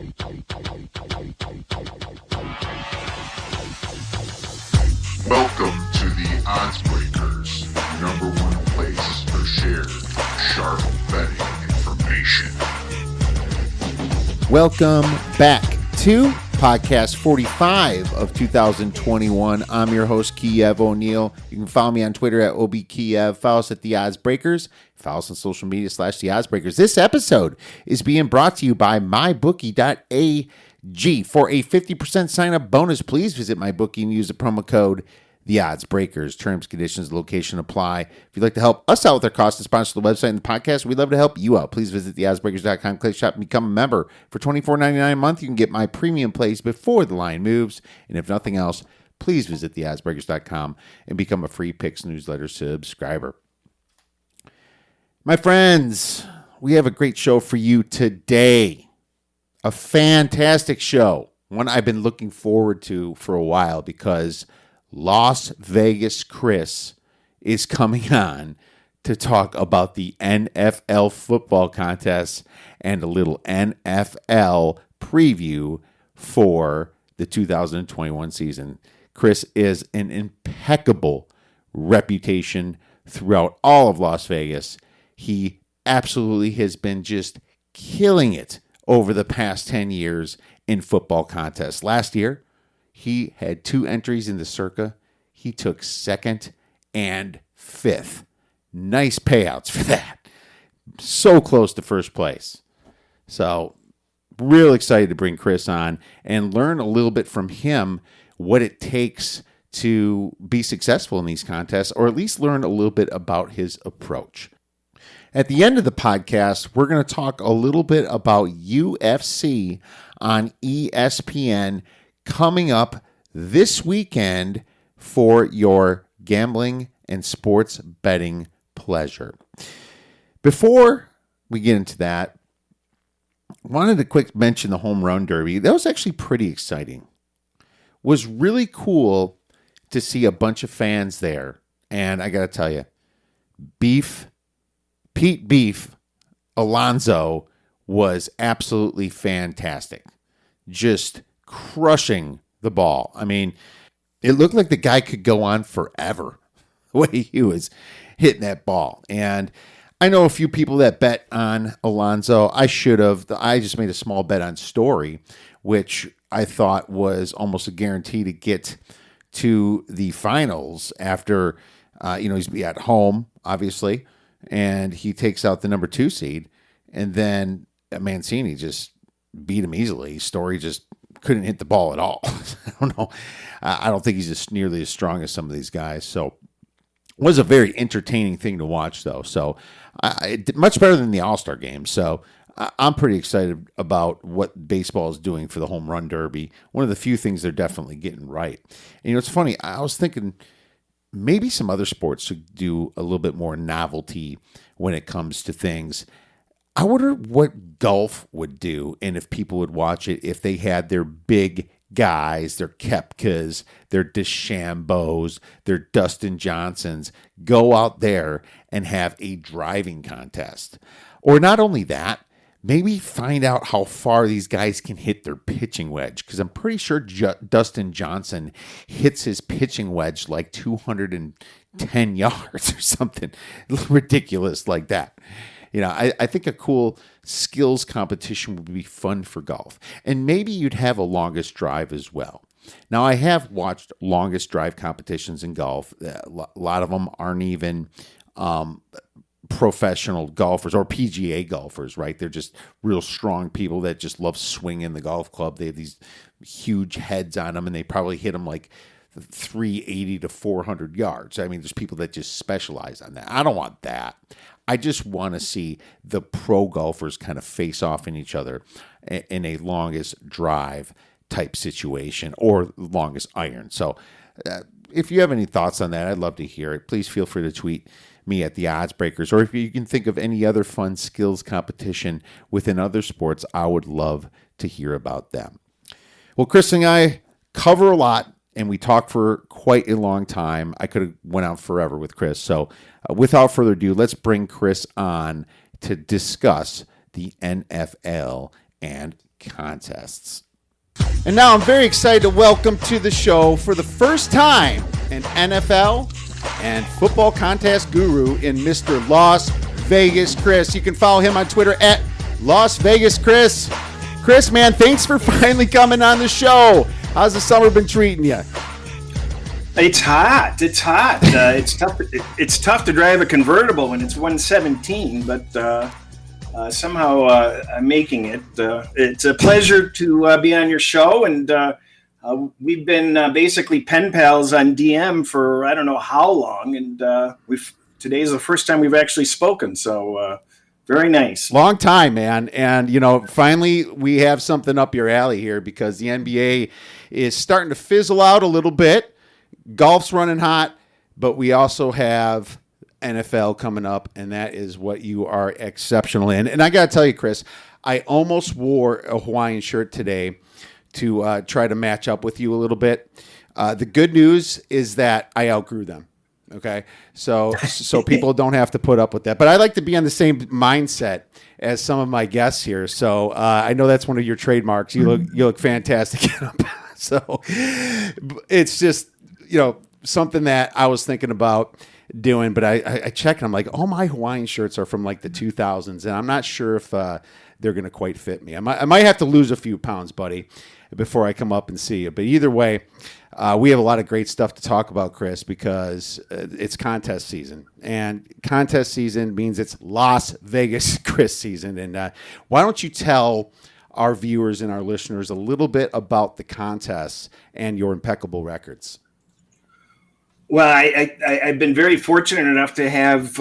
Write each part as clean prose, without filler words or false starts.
Welcome to the Odds Breakers, number one place for shared, sharp betting information. Welcome back to podcast 45 of 2021. I'm your host, Kiev O'Neill. You can follow me on Twitter at OBKiev. Follow us at The Odds Breakers. Follow us on social media /The Odds Breakers. This episode is being brought to you by MyBookie.ag. For a 50% sign-up bonus, please visit MyBookie and use the promo code The Odds Breakers. Terms, conditions, location apply. If you'd like to help us out with our cost to sponsor the website and the podcast, we'd love to help you out. Please visit theoddsbreakers.com, click shop, and become a member. For $24.99 a month, you can get my premium plays before the line moves. And if nothing else, please visit theoddsbreakers.com and become a free picks newsletter subscriber. My friends, we have a great show for you today. A fantastic show, one I've been looking forward to for a while because Las Vegas Cris is coming on to talk about the NFL football contest and a little NFL preview for the 2021 season. Cris is an impeccable reputation throughout all of Las Vegas. He absolutely has been just killing it over the past 10 years in football contests. Last year, he had 2 entries in the Circa. He took 2nd and 5th. Nice payouts for that. So close to first place. So, real excited to bring Cris on and learn a little bit from him what it takes to be successful in these contests, or at least learn a little bit about his approach. At the end of the podcast, we're going to talk a little bit about UFC on ESPN coming up this weekend for your gambling and sports betting pleasure. Before we get into that, I wanted to quick mention the home run derby. That was actually pretty exciting. It was really cool to see a bunch of fans there. And I got to tell you, Pete Beef Alonso was absolutely fantastic. Just crushing the ball. I mean, it looked like the guy could go on forever the way he was hitting that ball. And I know a few people that bet on Alonso. I should have. I just made a small bet on Story, which I thought was almost a guarantee to get to the finals after, he's at home, obviously. And he takes out the number 2 seed, and then Mancini just beat him easily. Story just couldn't hit the ball at all. I don't know. I don't think he's just nearly as strong as some of these guys. So it was a very entertaining thing to watch, though. So much better than the All-Star game. So I'm pretty excited about what baseball is doing for the home run derby. One of the few things they're definitely getting right. And it's funny. I was thinking maybe some other sports should do a little bit more novelty when it comes to things. I wonder what golf would do and if people would watch it if they had their big guys, their Koepkas, their DeChambeaus, their Dustin Johnsons go out there and have a driving contest. Or not only that, maybe find out how far these guys can hit their pitching wedge, because I'm pretty sure Dustin Johnson hits his pitching wedge like 210 yards or something ridiculous like that. I think a cool skills competition would be fun for golf. And maybe you'd have a longest drive as well. Now, I have watched longest drive competitions in golf. A lot of them aren't even professional golfers or PGA golfers, right? They're just real strong people that just love swinging the golf club. They have these huge heads on them, and they probably hit them like 380 to 400 yards. I mean, there's people that just specialize on that. I don't want that. I just want to see the pro golfers kind of face off in each other in a longest drive type situation or longest iron. So if you have any thoughts on that, I'd love to hear it. Please feel free to tweet me at the Odds Breakers, or if you can think of any other fun skills competition within other sports, I would love to hear about them. Well, Cris and I cover a lot, and we talk for quite a long time. I could have went out forever with Cris. So without further ado, let's bring Cris on to discuss the NFL and contests. And now I'm very excited to welcome to the show for the first time an NFL and football contest guru in Mr. Las Vegas Cris. You can follow him on Twitter at Las Vegas Cris. Cris, man, thanks for finally coming on the show. How's the summer been treating you? It's hot. It's hot. It's tough. It's tough to drive a convertible when it's 117, but somehow I'm making it. It's a pleasure to be on your show, and we've been basically pen pals on DM for I don't know how long, and today's the first time we've actually spoken. So very nice. Long time, man. And finally we have something up your alley here because the NBA is starting to fizzle out a little bit. Golf's running hot, but we also have NFL coming up, and that is what you are exceptional in. And I got to tell you, Cris, I almost wore a Hawaiian shirt today to try to match up with you a little bit. The good news is that I outgrew them. Okay, so people don't have to put up with that. But I like to be on the same mindset as some of my guests here. So I know that's one of your trademarks. You look fantastic. So it's just something that I was thinking about doing, but I checked and I'm like, oh, my Hawaiian shirts are from like the 2000s, and I'm not sure if they're going to quite fit me. I might have to lose a few pounds, buddy, before I come up and see you. But either way, we have a lot of great stuff to talk about, Cris, because it's contest season, and contest season means it's Las Vegas Cris season. And why don't you tell our viewers and our listeners a little bit about the contests and your impeccable records? Well, I've been very fortunate enough to have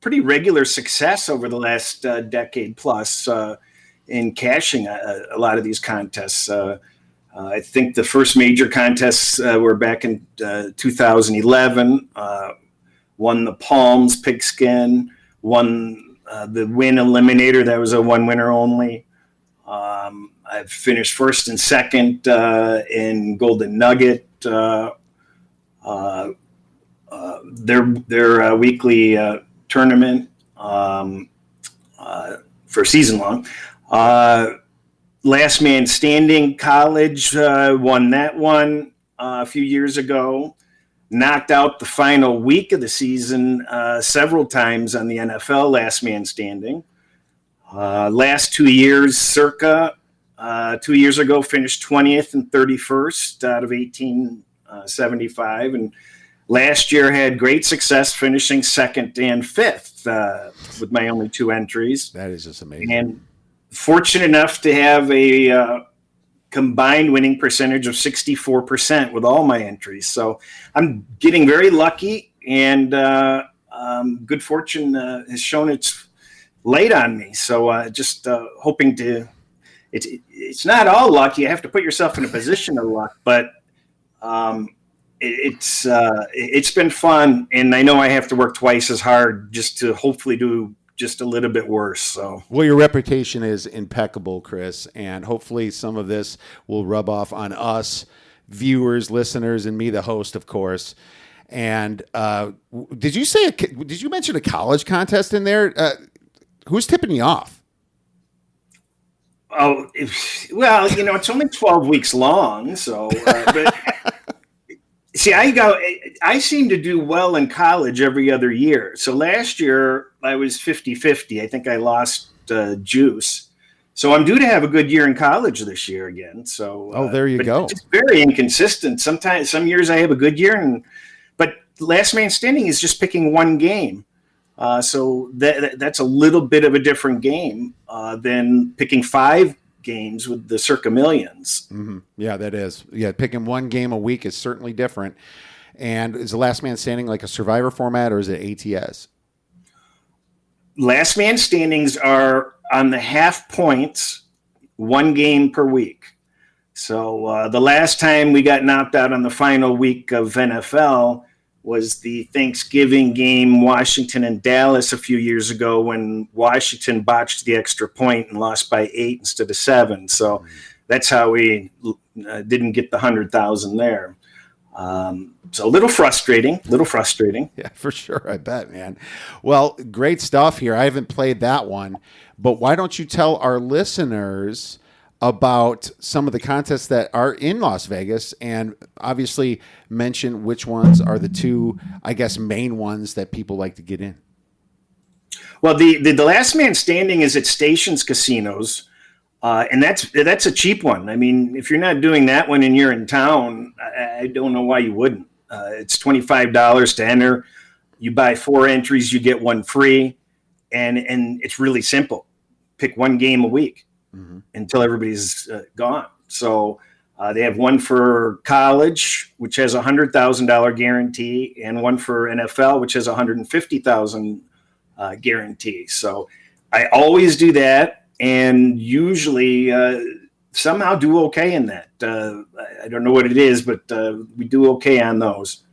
pretty regular success over the last decade plus in cashing a lot of these contests. I think the first major contests were back in 2011. Won the Palms Pigskin, won the Win Eliminator. That was a one winner only. I've finished first and second in Golden Nugget. Their weekly tournament for season long. Last Man Standing College won that one a few years ago. Knocked out the final week of the season several times on the NFL Last Man Standing. Last 2 years, Circa 2 years ago finished 20th and 31st out of 1875, and last year had great success finishing second and fifth with my only two entries. That is just amazing. And fortunate enough to have a combined winning percentage of 64% with all my entries. So I'm getting very lucky, and good fortune has shown its light on me. So just hoping to. It's not all luck. You have to put yourself in a position of luck, but it's been fun, and I know I have to work twice as hard just to hopefully do just a little bit worse. So, well, your reputation is impeccable, Cris, and hopefully some of this will rub off on us, viewers, listeners, and me, the host, of course. And did you mention a college contest in there? Who's tipping you off? Oh, well, it's only 12 weeks long, so. But see, I seem to do well in college every other year. So last year I was 50-50. I think I lost juice. So I'm due to have a good year in college this year again. So there you go. It's very inconsistent. Sometimes, some years I have a good year, but Last Man Standing is just picking one game. So that's a little bit of a different game than picking 5 games with the Circa Millions. Mm-hmm. Yeah, that is. Yeah, picking one game a week is certainly different. And is the Last Man Standing like a Survivor format, or is it ATS? Last Man Standings are on the half points, one game per week. So the last time we got knocked out on the final week of NFL was the Thanksgiving game, Washington and Dallas, a few years ago, when Washington botched the extra point and lost by 8 instead of 7. So that's how we didn't get the 100,000 there. So a little frustrating. Yeah, for sure. I bet, man. Well, great stuff here. I haven't played that one, but why don't you tell our listeners about some of the contests that are in Las Vegas, and obviously mention which ones are the two, I guess, main ones that people like to get in. Well, the last man standing is at Stations Casinos, and that's a cheap one. I mean, if you're not doing that one and you're in town, I don't know why you wouldn't. It's $25 to enter. You buy 4 entries, you get 1 free, and it's really simple. Pick 1 game a week until everybody's gone. So they have one for college, which has $100,000 guarantee, and one for NFL, which has $150,000 guarantee. So I always do that, and usually somehow do okay in that. I don't know what it is, but we do okay on those.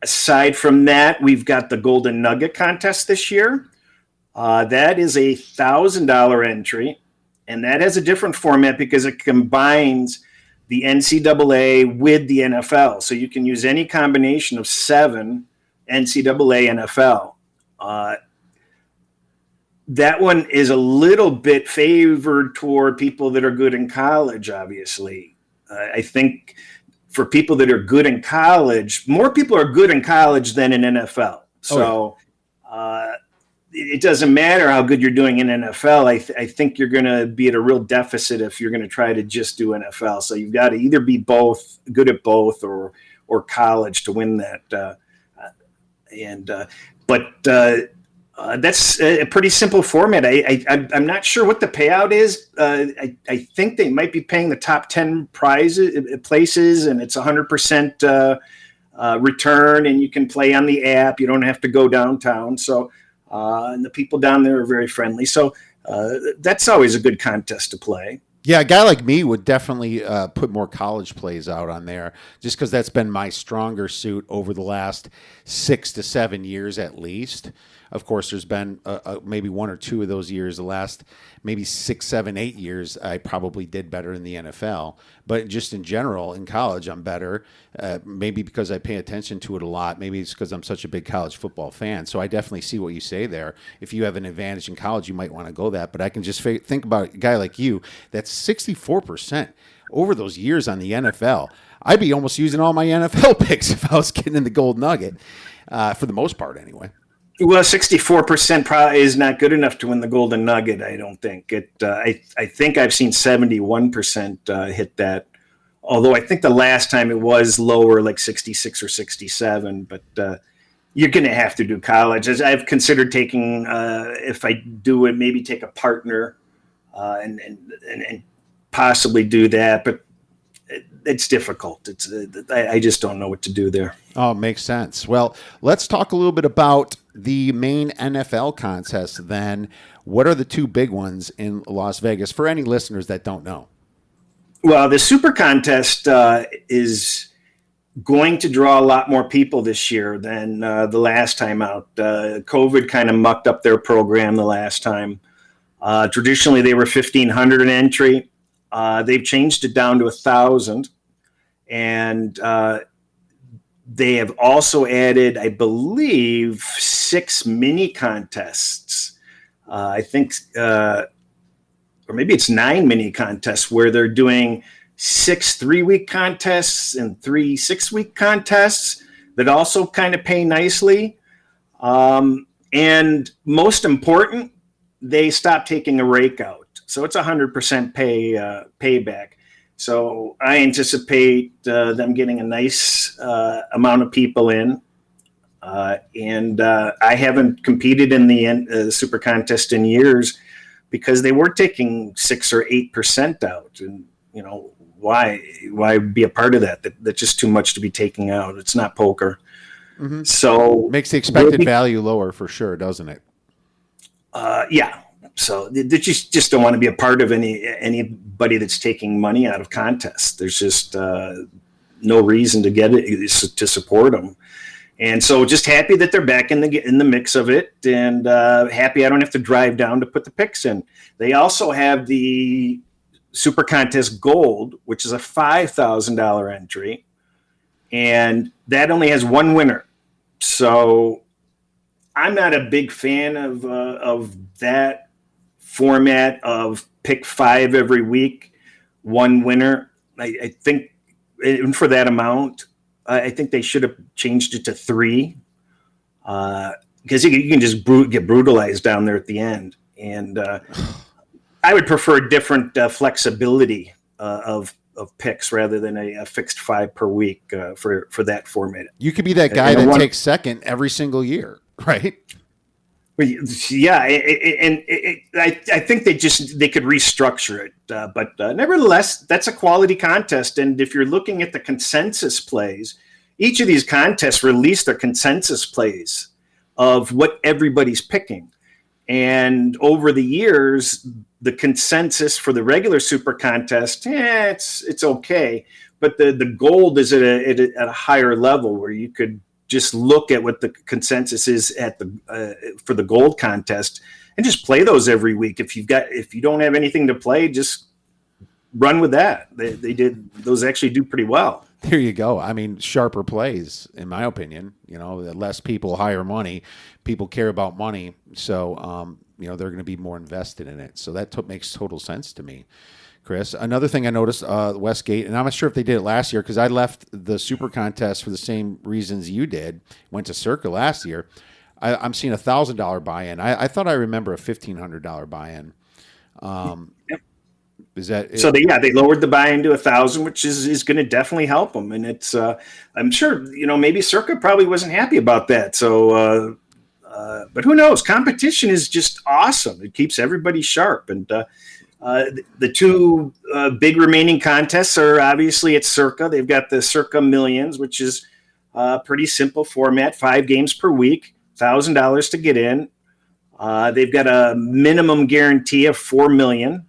Aside from that, we've got the Golden Nugget contest this year. That is a $1,000 entry, and that has a different format because it combines the NCAA with the NFL. So you can use any combination of 7 NCAA NFL. That one is a little bit favored toward people that are good in college, obviously. I think for people that are good in college, more people are good in college than in NFL. So it doesn't matter how good you're doing in NFL. I think you're going to be at a real deficit if you're going to try to just do NFL. So you've got to either be both good at both or college to win that. That's a pretty simple format. I'm not sure what the payout is. I think they might be paying the top 10 places, and it's 100% return, and you can play on the app. You don't have to go downtown. So, and the people down there are very friendly. So that's always a good contest to play. Yeah, a guy like me would definitely put more college plays out on there, just because that's been my stronger suit over the last 6 to 7 years at least. Of course, there's been maybe 1 or 2 of those years. The last maybe 6, 7, 8 years, I probably did better in the NFL. But just in general, in college, I'm better. Maybe because I pay attention to it a lot. Maybe it's because I'm such a big college football fan. So I definitely see what you say there. If you have an advantage in college, you might want to go that. But I can just think about a guy like you. That's 64% over those years on the NFL. I'd be almost using all my NFL picks if I was getting in the gold nugget, for the most part anyway. Well, 64% probably is not good enough to win the Golden Nugget. I don't think it. I think I've seen 71% hit that. Although I think the last time it was lower, like 66 or 67. But you're going to have to do college. As I've considered taking, if I do it, maybe take a partner and possibly do that. But it's difficult. I just don't know what to do there. Oh, makes sense. Well, let's talk a little bit about the main NFL contest then. What are the 2 big ones in Las Vegas for any listeners that don't know? Well, the Super Contest is going to draw a lot more people this year than the last time out. COVID kind of mucked up their program the last time. Traditionally, they were 1,500 an entry. They've changed it down to 1,000. And they have also added, I believe, 6 mini contests. I think, or maybe it's 9 mini contests where they're doing 6 3-week contests and 3 6-week contests that also kind of pay nicely. And most important, they stopped taking a rake out. So it's 100% payback. So I anticipate them getting a nice amount of people in. And I haven't competed in the Super Contest in years because they were taking 6 or 8% out. And, you know, why be a part of that? That's just too much to be taking out. It's not poker. Mm-hmm. So makes the expected value lower for sure, doesn't it? Yeah. So they just don't want to be a part of anybody that's taking money out of contests. There's just no reason to get it to support them. And so just happy that they're back in the mix of it, and happy I don't have to drive down to put the picks in. They also have the Super Contest Gold, which is a $5,000 entry, and that only has one winner. So I'm not a big fan of that format of pick 5 every week, one winner. I think, and for that amount, I think they should have changed it to 3, because you can just get brutalized down there at the end. And I would prefer different flexibility of picks rather than a fixed 5 per week for that format. You could be that guy that takes second every single year, right? Yeah, I think they could restructure it, but nevertheless, that's a quality contest. And if you're looking at the consensus plays, each of these contests release their consensus plays of what everybody's picking. And over the years, the consensus for the regular Super Contest, it's okay, but the gold is at a higher level where you could just look at what the consensus is at for the gold contest and just play those every week. If you don't have anything to play, just run with that. Those actually do pretty well. There you go. I mean, sharper plays, in my opinion. Less people, higher money. People care about money, so they're going to be more invested in it. So that makes total sense to me. Cris, another thing I noticed, Westgate, and I'm not sure if they did it last year because I left the Super Contest for the same reasons you did. Went to Circa last year. I'm seeing $1,000 buy-in. I thought I remember a $1,500 buy-in. Yep. Is that it? So? They lowered the buy-in to 1,000, which is going to definitely help them. And it's I'm sure maybe Circa probably wasn't happy about that. So, but who knows? Competition is just awesome. It keeps everybody sharp. And the 2 big remaining contests are obviously at Circa. They've got the Circa Millions, which is a pretty simple format, 5 games per week, $1,000 to get in. They've got a minimum guarantee of $4 million.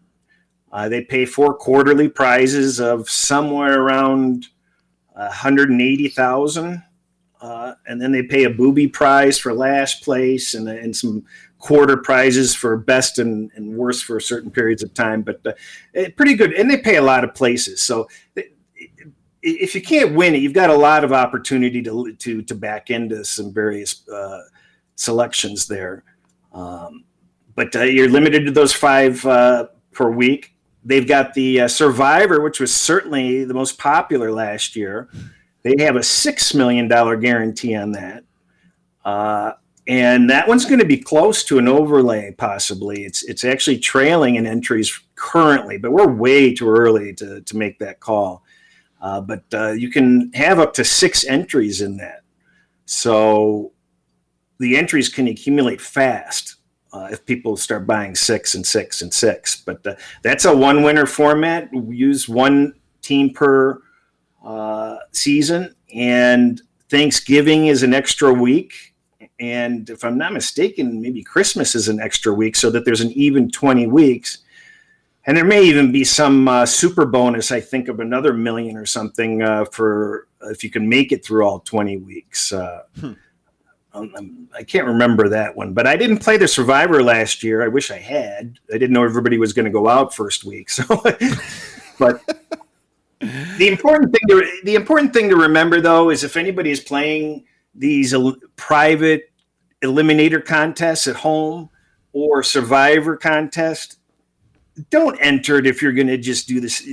They pay 4 quarterly prizes of somewhere around $180,000, and then they pay a booby prize for last place and some quarter prizes for best and worst for certain periods of time. But pretty good, and they pay a lot of places. So if you can't win it, you've got a lot of opportunity to back into some various selections there. But you're limited to those 5 per week. They've got the Survivor, which was certainly the most popular last year. They have a $6 million guarantee on that. And that one's going to be close to an overlay, possibly. It's actually trailing in entries currently, but we're way too early to make that call. But you can have up to 6 entries in that. So the entries can accumulate fast if people start buying 6 and 6 and 6. But that's a 1-winner format. We use 1 team per season, and Thanksgiving is an extra week. And if I'm not mistaken, maybe Christmas is an extra week so that there's an even 20 weeks. And there may even be some super bonus, I think, of another $1 million or something for if you can make it through all 20 weeks. I can't remember that one, but I didn't play the Survivor last year. I wish I had. I didn't know everybody was going to go out first week. So, but the important thing to remember, though, is if anybody is playing these private eliminator contests at home or Survivor contest, don't enter it if you're going to just do this,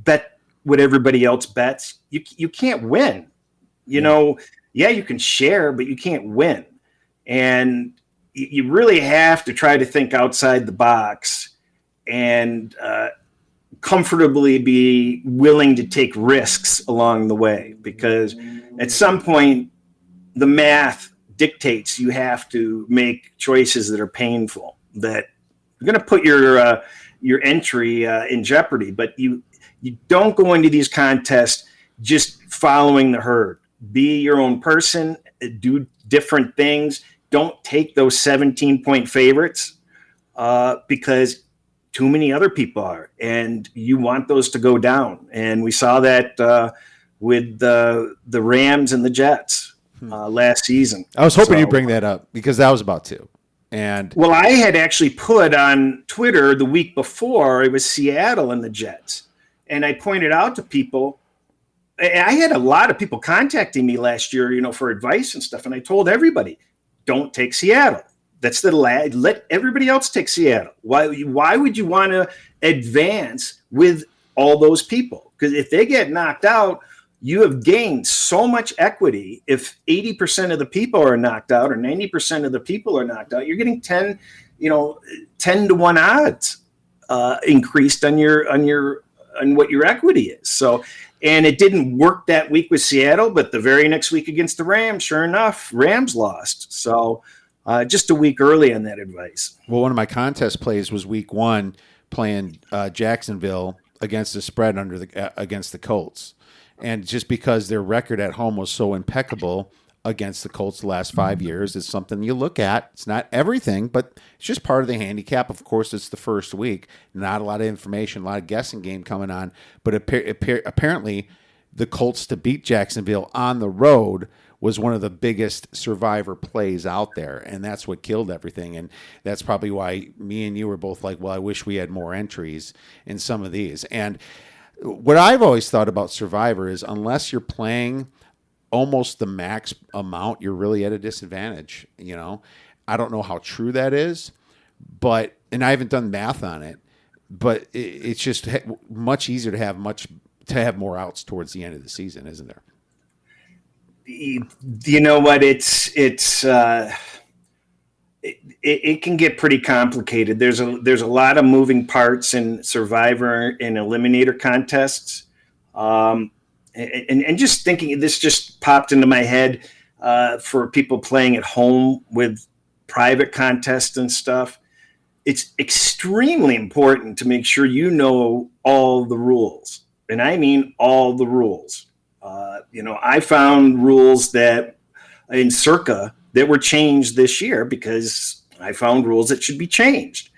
bet what everybody else bets. You can't win. Yeah, you can share, but you can't win. And you really have to try to think outside the box and comfortably be willing to take risks along the way, because at some point the math dictates you have to make choices that are painful, that are going to put your entry in jeopardy. But you don't go into these contests just following the herd. Be your own person, do different things. Don't take those 17-point favorites because too many other people are, and you want those to go down. And we saw that with the Rams and the Jets last season. I was hoping you'd bring that up because that was about 2. And well, I had actually put on Twitter the week before it was Seattle and the Jets. And I pointed out to people, I had a lot of people contacting me last year, for advice and stuff. And I told everybody, don't take Seattle. That's let everybody else take Seattle. Why would you want to advance with all those people? Because if they get knocked out, you have gained so much equity. If 80% of the people are knocked out or 90% of the people are knocked out, you're getting 10 to 1 odds increased on what your equity is. So, and it didn't work that week with Seattle, but the very next week against the Rams, sure enough, Rams lost. So just a week early on that advice. Well, one of my contest plays was week 1 playing Jacksonville against the spread against the Colts. And just because their record at home was so impeccable against the Colts the last 5 years, it's something you look at. It's not everything, but it's just part of the handicap. Of course, it's the first week. Not a lot of information, a lot of guessing game coming on. But apparently, the Colts to beat Jacksonville on the road was one of the biggest survivor plays out there, and that's what killed everything. And that's probably why me and you were both like, well, I wish we had more entries in some of these. And what I've always thought about Survivor is unless you're playing almost the max amount, you're really at a disadvantage. I don't know how true that is, and I haven't done math on it, but it's just much easier to have more outs towards the end of the season, isn't there? You know what? It can get pretty complicated. There's a lot of moving parts in Survivor and Eliminator contests. And just thinking, this just popped into my head for people playing at home with private contests and stuff. It's extremely important to make sure you know all the rules. And I mean all the rules. I found rules that in Circa that were changed this year because I found rules that should be changed.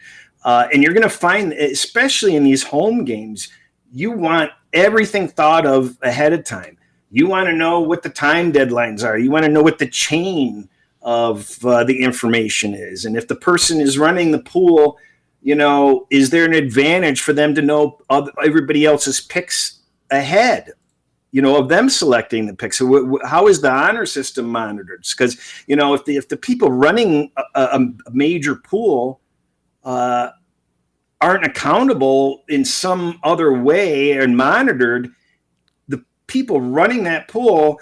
And you're going to find, especially in these home games, you want everything thought of ahead of time. You want to know what the time deadlines are. You want to know what the chain of the information is. And if the person is running the pool, is there an advantage for them to know everybody else's picks ahead? Of them selecting the picks. So how is the honor system monitored? Because, if the people running a major pool aren't accountable in some other way and monitored, the people running that pool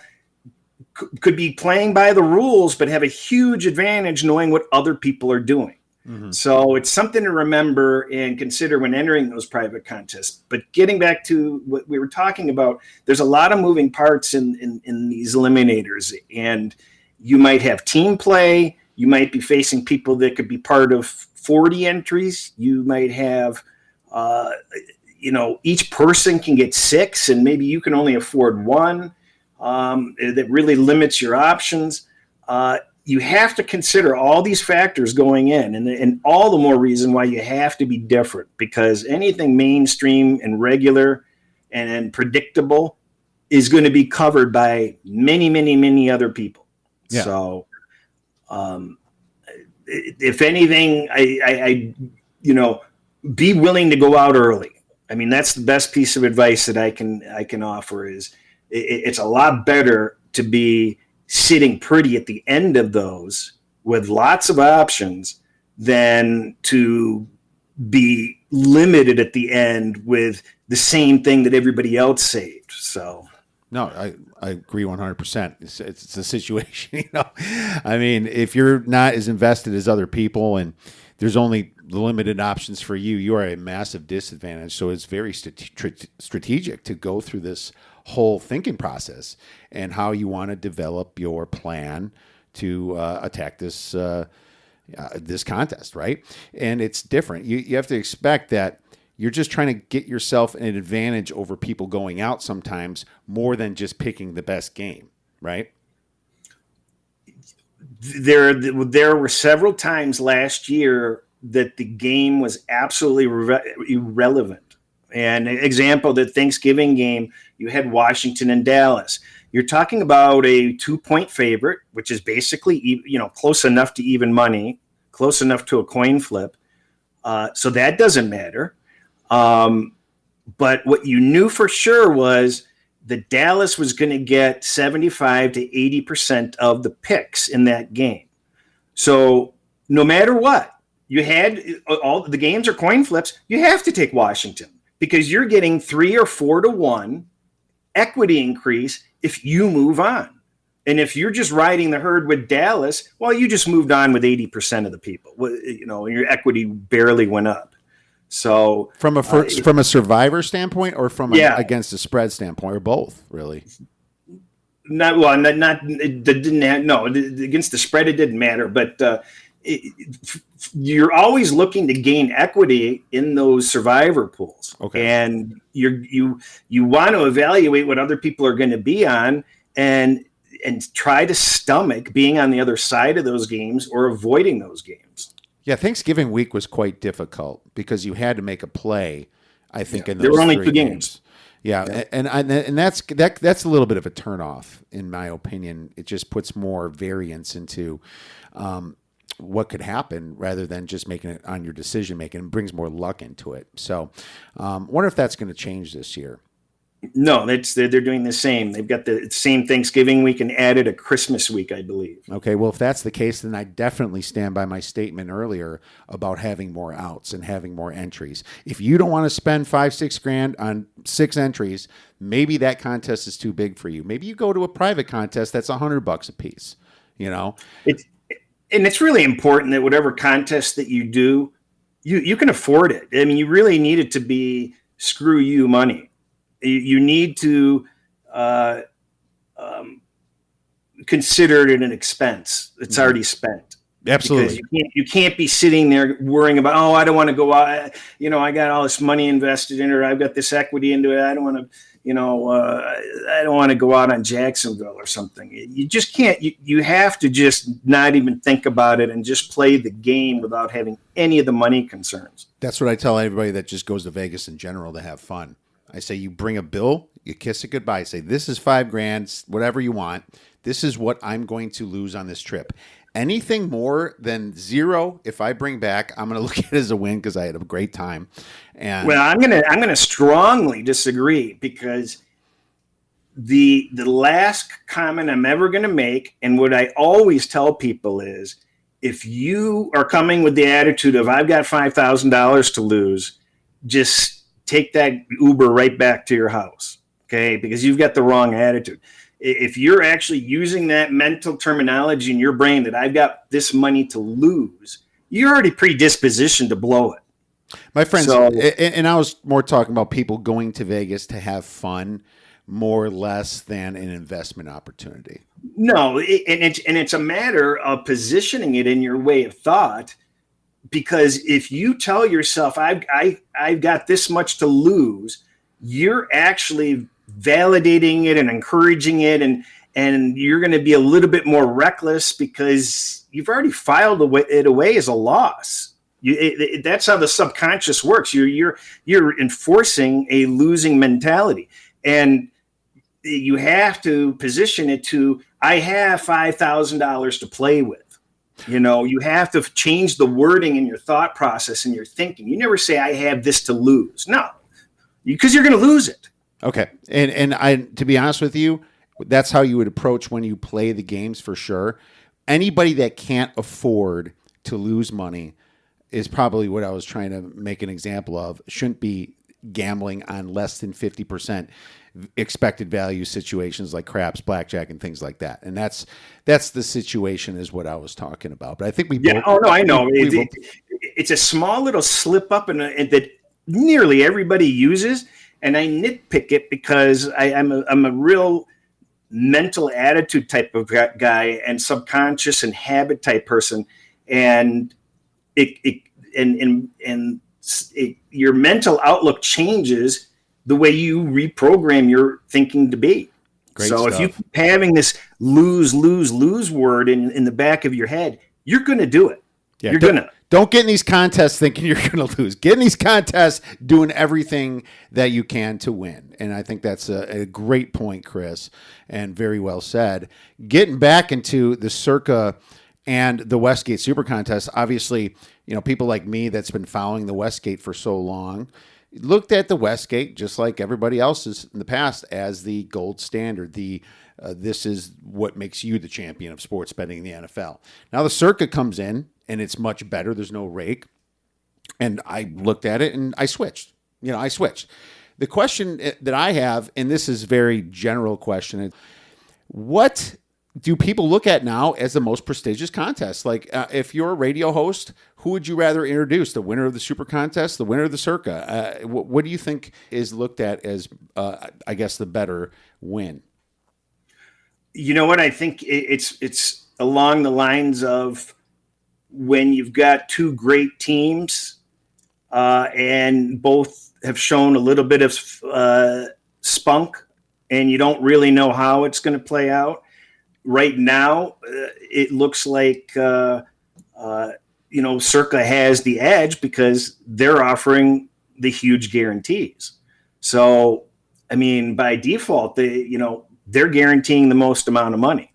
could be playing by the rules, but have a huge advantage knowing what other people are doing. Mm-hmm. So it's something to remember and consider when entering those private contests. But getting back to what we were talking about, there's a lot of moving parts in these eliminators. And you might have team play. You might be facing people that could be part of 40 entries. You might have, each person can get 6, and maybe you can only afford 1. That really limits your options. You have to consider all these factors going in, and all the more reason why you have to be different, because anything mainstream and regular and predictable is going to be covered by many, many, many other people. Yeah. So, if anything, I be willing to go out early. I mean, that's the best piece of advice that I can offer. Is it's a lot better to be sitting pretty at the end of those with lots of options than to be limited at the end with the same thing that everybody else saved. So no, I agree 100%. It's a situation, I mean, if you're not as invested as other people and there's only limited options for you, you are at a massive disadvantage. So it's very strategic to go through this whole thinking process and how you want to develop your plan to attack this contest, right? And it's different. You have to expect that you're just trying to get yourself an advantage over people going out sometimes more than just picking the best game, right? There were several times last year that the game was absolutely irrelevant. And an example, the Thanksgiving game, you had Washington and Dallas. You're talking about a 2-point favorite, which is basically, close enough to even money, close enough to a coin flip. So that doesn't matter. But what you knew for sure was that Dallas was going to get 75 to 80% of the picks in that game. So no matter what, you had all the games are coin flips. You have to take Washington because you're getting 3 or 4 to 1 equity increase if you move on. And if you're just riding the herd with Dallas, well, you just moved on with 80% of the people. Your equity barely went up. So from a survivor standpoint, or from against the spread standpoint, or both, really. Against the spread it didn't matter, but you're always looking to gain equity in those survivor pools. Okay. And you want to evaluate what other people are going to be on and try to stomach being on the other side of those games or avoiding those games. Yeah, Thanksgiving week was quite difficult because you had to make a play, I think, in those there were only 3 2 games. Yeah, and that's a little bit of a turnoff, in my opinion. It just puts more variance into what could happen rather than just making it on your decision making. It brings more luck into it. So, wonder if that's going to change this year. No, they're doing the same. They've got the same Thanksgiving week and added a Christmas week, I believe. Okay, well, if that's the case, then I definitely stand by my statement earlier about having more outs and having more entries. If you don't want to spend $5-6 grand on 6 entries, maybe that contest is too big for you. Maybe you go to a private contest that's $100 a piece. It's really important that whatever contest that you do, you can afford it. I mean, you really need it to be screw you money. You need to consider it an expense. It's already spent. Absolutely. Because you can't be sitting there worrying about, I don't want to go out. I got all this money invested in it, or I've got this equity into it. I don't want to, I don't want to go out on Jacksonville or something. You just can't. You have to just not even think about it and just play the game without having any of the money concerns. That's what I tell everybody that just goes to Vegas in general to have fun. I say, you bring a bill, you kiss it goodbye. Say, this is $5 grand, whatever you want. This is what I'm going to lose on this trip. Anything more than 0, if I bring back, I'm going to look at it as a win because I had a great time. And well, I'm gonna strongly disagree because the last comment I'm ever going to make, and what I always tell people is, if you are coming with the attitude of I've got $5,000 to lose, just take that Uber right back to your house, okay? Because you've got the wrong attitude. If you're actually using that mental terminology in your brain that I've got this money to lose, you're already predispositioned to blow it. My friends, and I was more talking about people going to Vegas to have fun more or less than an investment opportunity. No, it's a matter of positioning it in your way of thought. Because if you tell yourself, I've got this much to lose, you're actually validating it and encouraging it, and you're going to be a little bit more reckless because you've already filed it away as a loss. That's how the subconscious works. You're enforcing a losing mentality, and you have to position it to, I have $5,000 to play with. You have to change the wording in your thought process and your thinking. You never say, I have this to lose. No, because you're going to lose it. Okay. And to be honest with you, that's how you would approach when you play the games for sure. Anybody that can't afford to lose money is probably what I was trying to make an example of, shouldn't be gambling on less than 50% expected value situations like craps, blackjack, and things like that. And that's the situation is what I was talking about. But I think we both. Oh no, I know. It's a small little slip up and that nearly everybody uses, and I nitpick it because I'm a real mental attitude type of guy and subconscious and habit type person, and your mental outlook changes the way you reprogram your thinking to be. Great so stuff. If you keep having this lose word in the back of your head, you're going to do it. Yeah, you're going to. Don't get in these contests thinking you're going to lose. Get in these contests doing everything that you can to win. And I think that's a great point, Cris, and very well said. Getting back into the Circa And the Westgate Super Contest, obviously, people like me that's been following the Westgate for so long looked at the Westgate, just like everybody else's in the past, as the gold standard. This is what makes you the champion of sports betting in the NFL. Now the Circa comes in, and it's much better. There's no rake. And I looked at it, and I switched. The question that I have, and this is a very general question, what do people look at now as the most prestigious contest? Like, if you're a radio host, who would you rather introduce? The winner of the Super Contest, the winner of the Circa? What do you think is looked at as, I guess, the better win? You know what? I think it's along the lines of when you've got two great teams and both have shown a little bit of spunk, and you don't really know how it's going to play out. Right now, it looks like, Circa has the edge because they're offering the huge guarantees. So, I mean, by default, they're guaranteeing the most amount of money.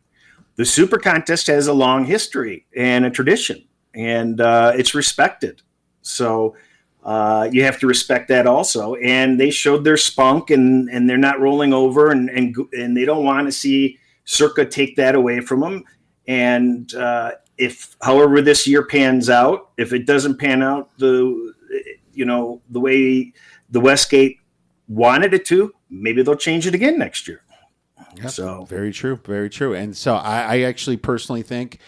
The Super Contest has a long history and a tradition, and it's respected. So you have to respect that also. And they showed their spunk, and they're not rolling over, and they don't want to see Circa take that away from them. And if, however, this year pans out, if it doesn't pan out the way the Westgate wanted it to, maybe they'll change it again next year. Yep. So very true. And so I actually personally think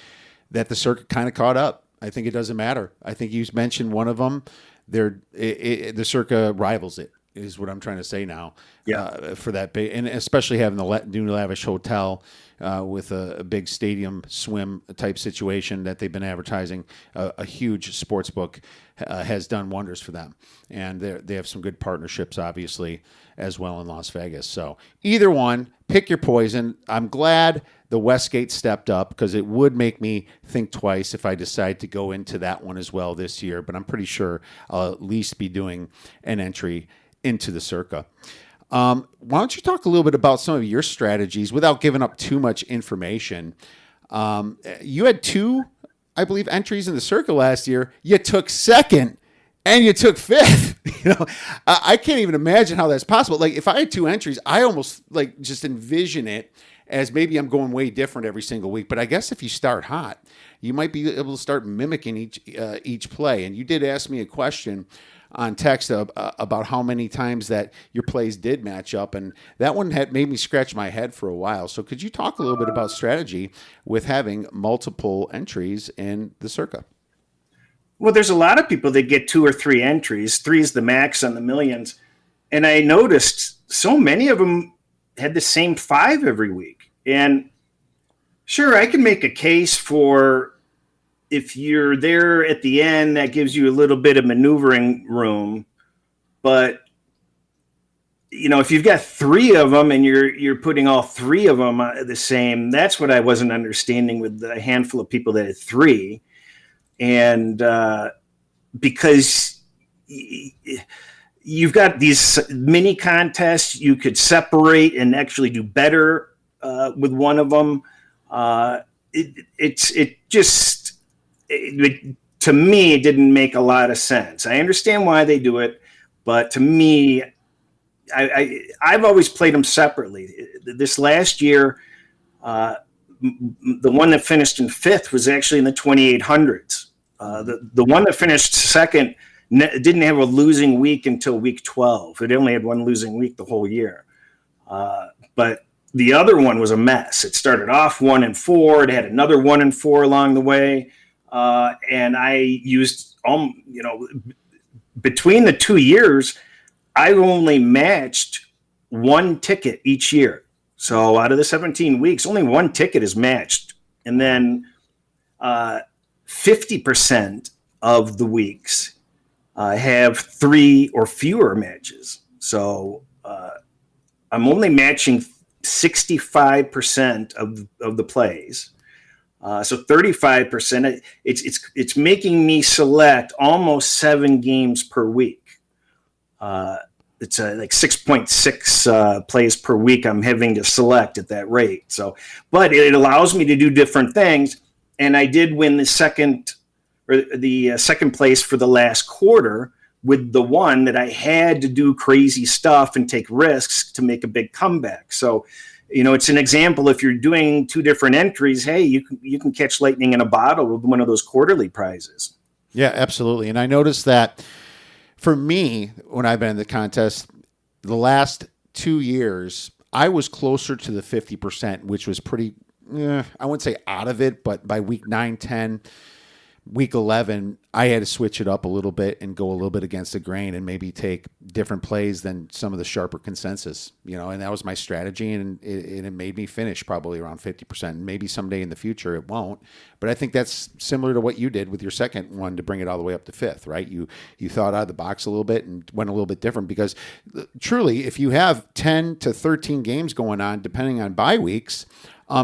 that the Circa kind of caught up. I think it doesn't matter. I think you mentioned one of them. The Circa rivals it, is what I'm trying to say now. Yeah. For that big, and especially having the new lavish hotel with a big stadium swim type situation that they've been advertising. A huge sports book has done wonders for them, and they have some good partnerships, obviously, as well in Las Vegas. So either one, pick your poison. I'm glad the Westgate stepped up, because it would make me think twice if I decide to go into that one as well this year. But I'm pretty sure I'll at least be doing an entry into the Circa. Why don't you talk a little bit about some of your strategies without giving up too much information? You had 2, I believe, entries in the Circa last year. You took second and you took fifth. I can't even imagine how that's possible. Like, if I had 2 entries, I almost just envision it as maybe I'm going way different every single week. But I guess if you start hot, you might be able to start mimicking each play. And you did ask me a question on text about how many times that your plays did match up, and that one had made me scratch my head for a while. So could you talk a little bit about strategy with having multiple entries in the Circa? Well, there's a lot of people that get 2 or 3 entries. 3 is the max on the millions. And I noticed so many of them had the same 5 every week. And sure, I can make a case for, if you're there at the end, that gives you a little bit of maneuvering room. But, if you've got 3 of them and you're putting all 3 of them the same, that's what I wasn't understanding with the handful of people that had 3. And because you've got these mini contests, you could separate and actually do better with one of them. To me, it didn't make a lot of sense. I understand why they do it, but to me, I've always played them separately. This last year, the one that finished in 5th was actually in the 2800s. The one that finished second didn't have a losing week until week 12. It only had one losing week the whole year. But the other one was a mess. It started off 1-4. It had another 1-4 along the way. And I used, between the 2 years, I only matched 1 ticket each year. So out of the 17 weeks, only 1 ticket is matched. And then 50% of the weeks have 3 or fewer matches. So I'm only matching 65% of the plays. So 35%, it's making me select almost 7 games per week. It's like 6.6 plays per week I'm having to select at that rate. So, but it allows me to do different things. And I did win the second place for the last quarter with the one that I had to do crazy stuff and take risks to make a big comeback. So, it's an example. If you're doing two different entries, hey, you can catch lightning in a bottle with one of those quarterly prizes. Yeah, absolutely. And I noticed that for me, when I've been in the contest, the last 2 years, I was closer to the 50%, which was pretty, I wouldn't say out of it, but by week 9, 10, week 11, I had to switch it up a little bit and go a little bit against the grain and maybe take different plays than some of the sharper consensus, and that was my strategy. And it made me finish probably around 50%. Maybe someday in the future it won't, but I think that's similar to what you did with your second one to bring it all the way up to fifth, right? You thought out of the box a little bit and went a little bit different, because truly, if you have 10 to 13 games going on, depending on bye weeks,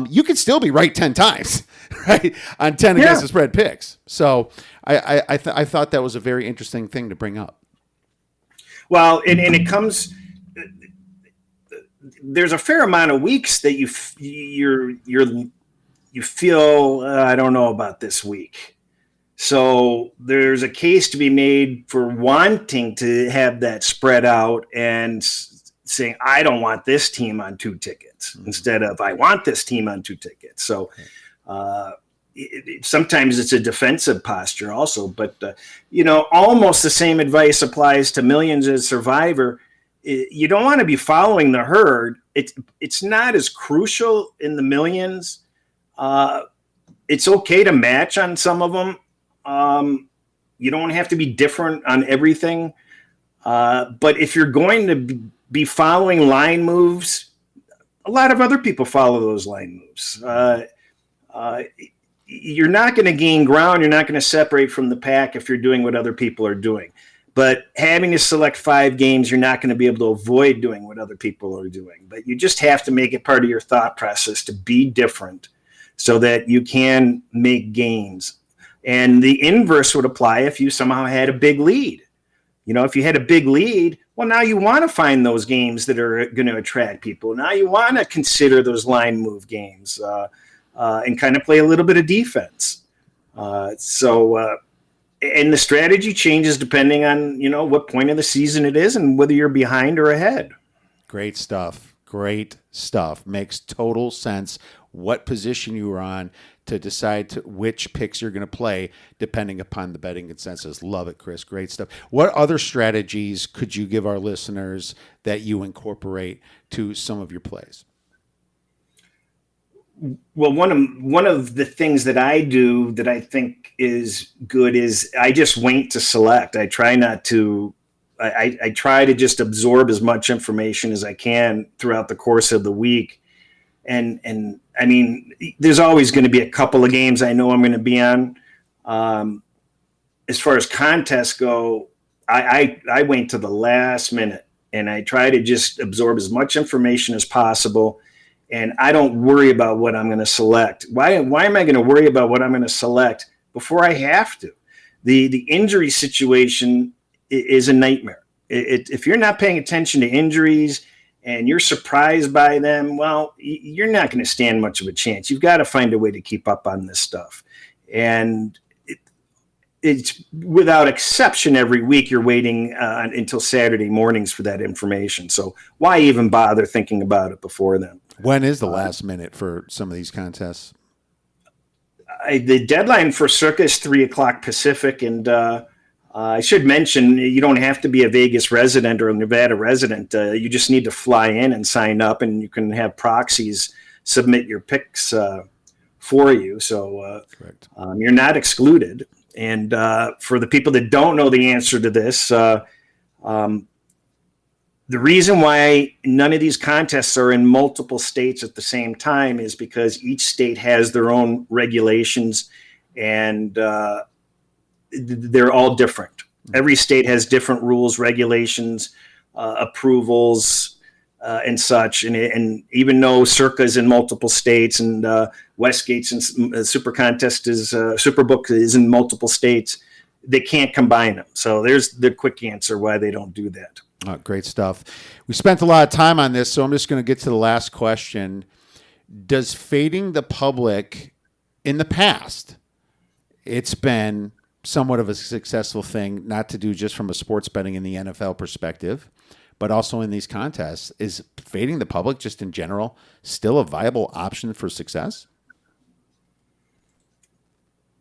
you could still be right 10 times, right, on 10 against the spread picks. So I thought that was a very interesting thing to bring up. Well, and it comes. There's a fair amount of weeks that you feel I don't know about this week. So there's a case to be made for wanting to have that spread out and saying, I don't want this team on 2 tickets instead of I want this team on 2 tickets. So sometimes it's a defensive posture also, but almost the same advice applies to Millions as Survivor. You don't want to be following the herd. It's not as crucial in the Millions. It's okay to match on some of them. You don't have to be different on everything. But if you're going to be following line moves, a lot of other people follow those line moves. You're not going to gain ground. You're not going to separate from the pack if you're doing what other people are doing. But having to select 5 games, you're not going to be able to avoid doing what other people are doing. But you just have to make it part of your thought process to be different so that you can make gains. And the inverse would apply if you somehow had a big lead. If you had a big lead, well, now you want to find those games that are going to attract people. Now you want to consider those line move games and kind of play a little bit of defense. And the strategy changes depending on, what point of the season it is and whether you're behind or ahead. Great stuff. Great stuff. Makes total sense what position you are on to decide which picks you're going to play depending upon the betting consensus. Love it, Cris. Great stuff. What other strategies could you give our listeners that you incorporate to some of your plays? Well, one of the things that I do that I think is good is I just wait to select. I try not to. I try to just absorb as much information as I can throughout the course of the week. And I mean, there's always going to be a couple of games I know I'm going to be on. As far as contests go, I wait to the last minute and I try to just absorb as much information as possible. And I don't worry about what I'm going to select. Why am I going to worry about what I'm going to select before I have to? The injury situation is a nightmare. If you're not paying attention to injuries and you're surprised by them, well, you're not going to stand much of a chance. You've got to find a way to keep up on this stuff. And it's without exception, every week you're waiting until Saturday mornings for that information. So why even bother thinking about it before then? When is the last minute for some of these contests? The deadline for Circa is 3:00 Pacific. And I should mention, you don't have to be a Vegas resident or a Nevada resident. You just need to fly in and sign up, and you can have proxies submit your picks for you. So you're not excluded. And for the people that don't know the answer to this, the reason why none of these contests are in multiple states at the same time is because each state has their own regulations, and they're all different. Every state has different rules, regulations, approvals, and such. And even though Circa is in multiple states and Westgate's and Super Contest is Superbook is in multiple states, they can't combine them. So there's the quick answer why they don't do that. Oh, great stuff. We spent a lot of time on this, so I'm just going to get to the last question. Does fading the public in the past, it's been somewhat of a successful thing, not to do just from a sports betting in the NFL perspective, but also in these contests. Is fading the public just in general still a viable option for success?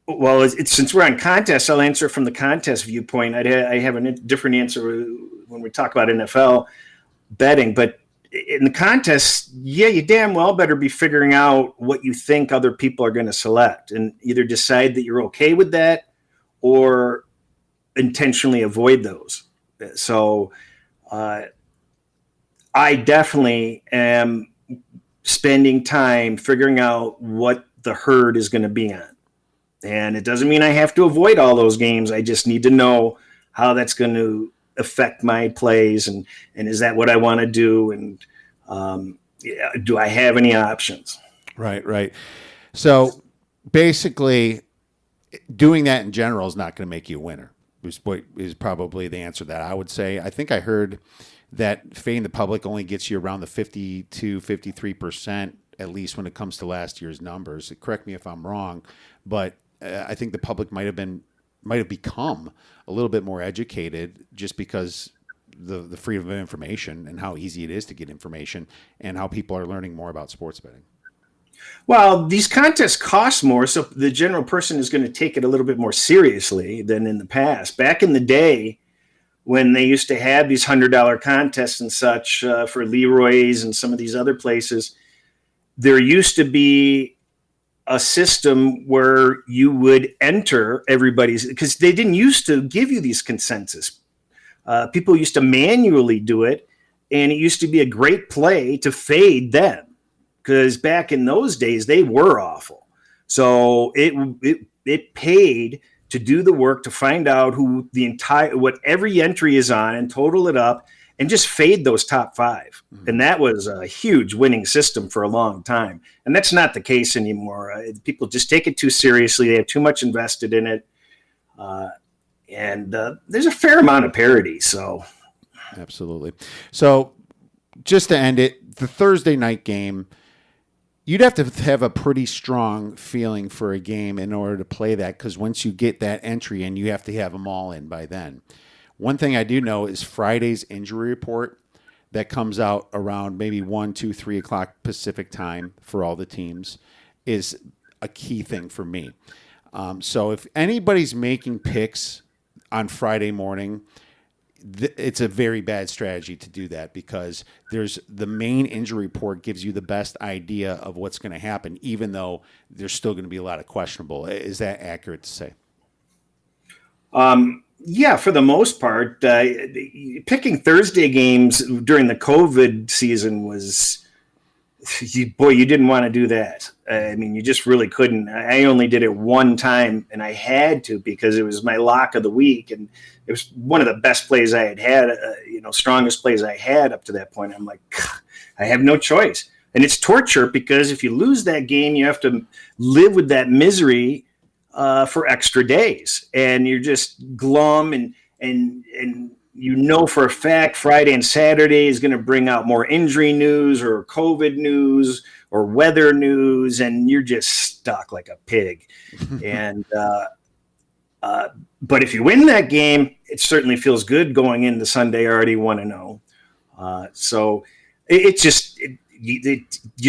Well, since we're on contests, I'll answer from the contest viewpoint. I have a different answer when we talk about NFL betting, but in the contest, yeah, you damn well better be figuring out what you think other people are going to select and either decide that you're okay with that or intentionally avoid those. So I definitely am spending time figuring out what the herd is going to be on. And it doesn't mean I have to avoid all those games. I just need to know how that's going to affect my plays and is that what I want to do? And do I have any options? Right. So basically, doing that in general is not going to make you a winner, is probably the answer to that I would say. I think I heard that fading the public only gets you around the 50 to 53%, at least when it comes to last year's numbers. Correct me if I'm wrong, but I think the public might have become a little bit more educated just because the freedom of information and how easy it is to get information and how people are learning more about sports betting. Well, these contests cost more, so the general person is going to take it a little bit more seriously than in the past. Back in the day, when they used to have these $100 contests and such for Leroy's and some of these other places, there used to be a system where you would enter everybody's, because they didn't used to give you these consensus. People used to manually do it, and it used to be a great play to fade them. Because back in those days, they were awful. So it paid to do the work to find out what every entry is on and total it up and just fade those top five. Mm-hmm. And that was a huge winning system for a long time. And that's not the case anymore. People just take it too seriously. They have too much invested in it. And there's a fair amount of parity. So, absolutely. So just to end it, the Thursday night game, you'd have to have a pretty strong feeling for a game in order to play that, because once you get that entry in, you have to have them all in by then. One thing I do know is Friday's injury report that comes out around maybe 1, 2, 3 o'clock Pacific time for all the teams is a key thing for me. So if anybody's making picks on Friday morning, it's a very bad strategy to do that, because there's the main injury report gives you the best idea of what's going to happen, even though there's still going to be a lot of questionable. Is that accurate to say? Yeah, for the most part, picking Thursday games during the COVID season was, you didn't want to do that. I mean, you just really couldn't. I only did it one time, and I had to because it was my lock of the week, and it was one of the best plays I had strongest plays I had up to that point. I'm like, I have no choice. And it's torture, because if you lose that game, you have to live with that misery for extra days, and you're just glum, and for a fact Friday and Saturday is going to bring out more injury news or COVID news or weather news, and you're just stuck like a pig. And but if you win that game, it certainly feels good going into Sunday already 1-0. So you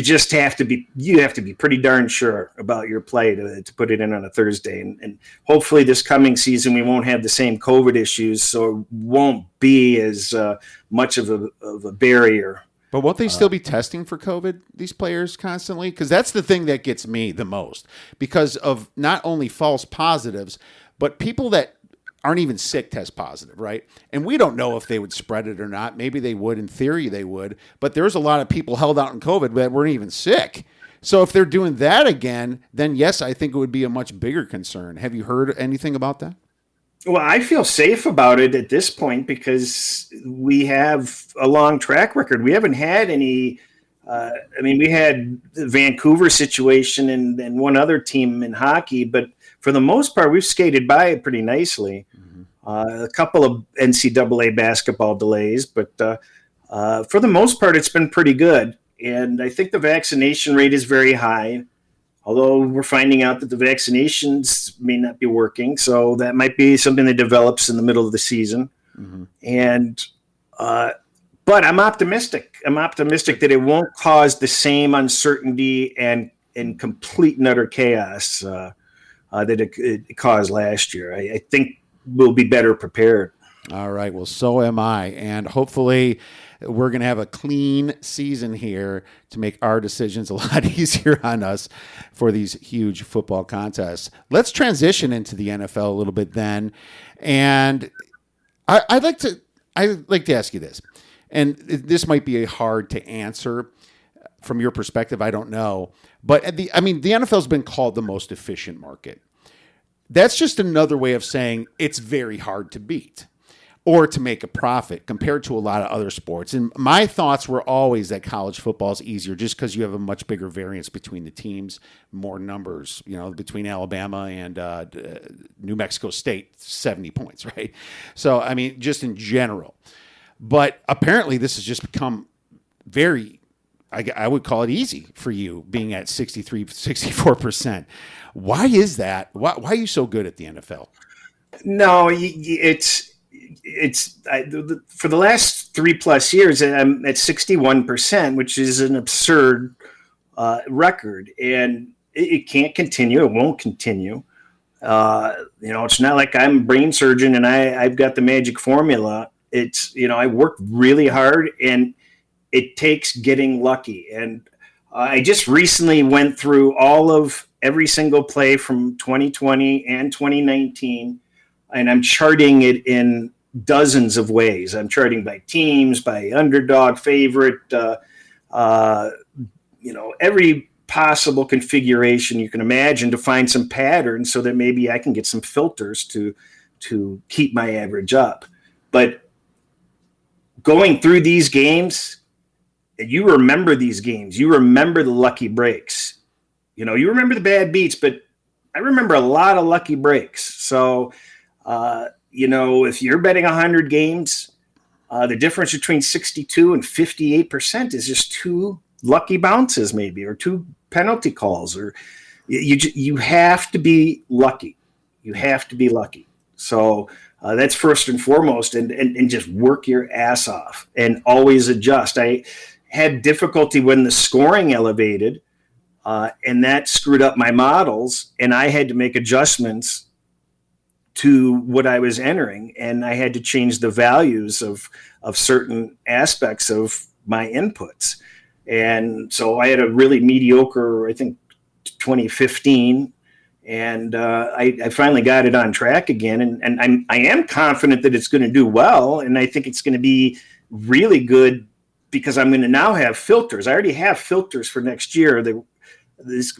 just have to be pretty darn sure about your play to put it in on a Thursday, and hopefully this coming season we won't have the same COVID issues, so it won't be as much of a barrier. But won't they still be testing for COVID, these players, constantly? Because that's the thing that gets me the most, because of not only false positives, but people that aren't even sick test positive, right? And we don't know if they would spread it or not. Maybe they would. In theory, they would. But there's a lot of people held out in COVID that weren't even sick. So if they're doing that again, then yes, I think it would be a much bigger concern. Have you heard anything about that? Well, I feel safe about it at this point because we have a long track record. We haven't had any. We had the Vancouver situation and one other team in hockey, but for the most part, we've skated by it pretty nicely. Mm-hmm. A couple of NCAA basketball delays, but for the most part, it's been pretty good. And I think the vaccination rate is very high. although we're finding out that the vaccinations may not be working. So that might be something that develops in the middle of the season. Mm-hmm. And, but I'm optimistic. I'm optimistic that it won't cause the same uncertainty and complete and utter chaos that it caused last year. I think we'll be better prepared. All right. Well, so am I. And hopefully we're going to have a clean season here to make our decisions a lot easier on us for these huge football contests. Let's transition into the NFL a little bit then. And I'd like to ask you this, and this might be hard to answer from your perspective. I don't know, but the NFL has been called the most efficient market. That's just another way of saying it's very hard to beat or to make a profit compared to a lot of other sports. And my thoughts were always that college football is easier just because you have a much bigger variance between the teams, more numbers, between Alabama and New Mexico State, 70 points, right? So, just in general. But apparently this has just become very, I would call it easy for you being at 64%. Why is that? Why are you so good at the NFL? No, it's for the last 3+ years, I'm at 61%, which is an absurd record, and it can't continue. It won't continue. It's not like I'm a brain surgeon and I've got the magic formula. It's, I worked really hard, and it takes getting lucky. And I just recently went through every single play from 2020 and 2019, and I'm charting it in dozens of ways. I'm charting by teams, by underdog, favorite, every possible configuration you can imagine to find some patterns so that maybe I can get some filters to keep my average up. But going through these games, you remember these games. You remember the lucky breaks. You remember the bad beats, but I remember a lot of lucky breaks. So, if you're betting 100 games, the difference between 62 and 58% is just 2 lucky bounces, maybe, or 2 penalty calls, or you have to be lucky. You have to be lucky. So that's first and foremost, and just work your ass off and always adjust. I had difficulty when the scoring elevated, and that screwed up my models, and I had to make adjustments to what I was entering, and I had to change the values of certain aspects of my inputs. And so I had a really mediocre, I think, 2015, and I finally got it on track again. And I am confident that it's going to do well, and I think it's going to be really good because I'm going to now have filters. I already have filters for next year that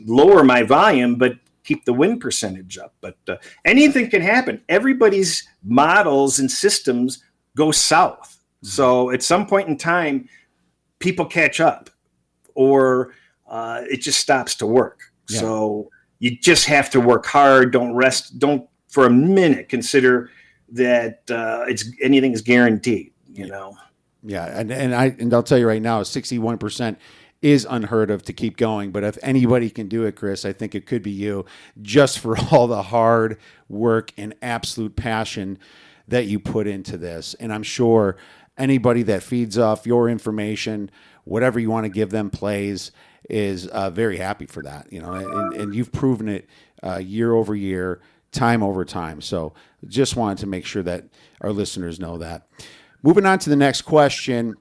lower my volume, but keep the win percentage up. But anything can happen. Everybody's models and systems go south. So at some point in time, people catch up, or it just stops to work. Yeah. So you just have to work hard. Don't rest. Don't for a minute consider that anything's guaranteed. Yeah, and I'll tell you right now, 61% is unheard of to keep going. But if anybody can do it, Cris, I think it could be you, just for all the hard work and absolute passion that you put into this. And I'm sure anybody that feeds off your information, whatever you want to give them plays, is very happy for that. And you've proven it year over year, time over time. So just wanted to make sure that our listeners know that. Moving on to the next question.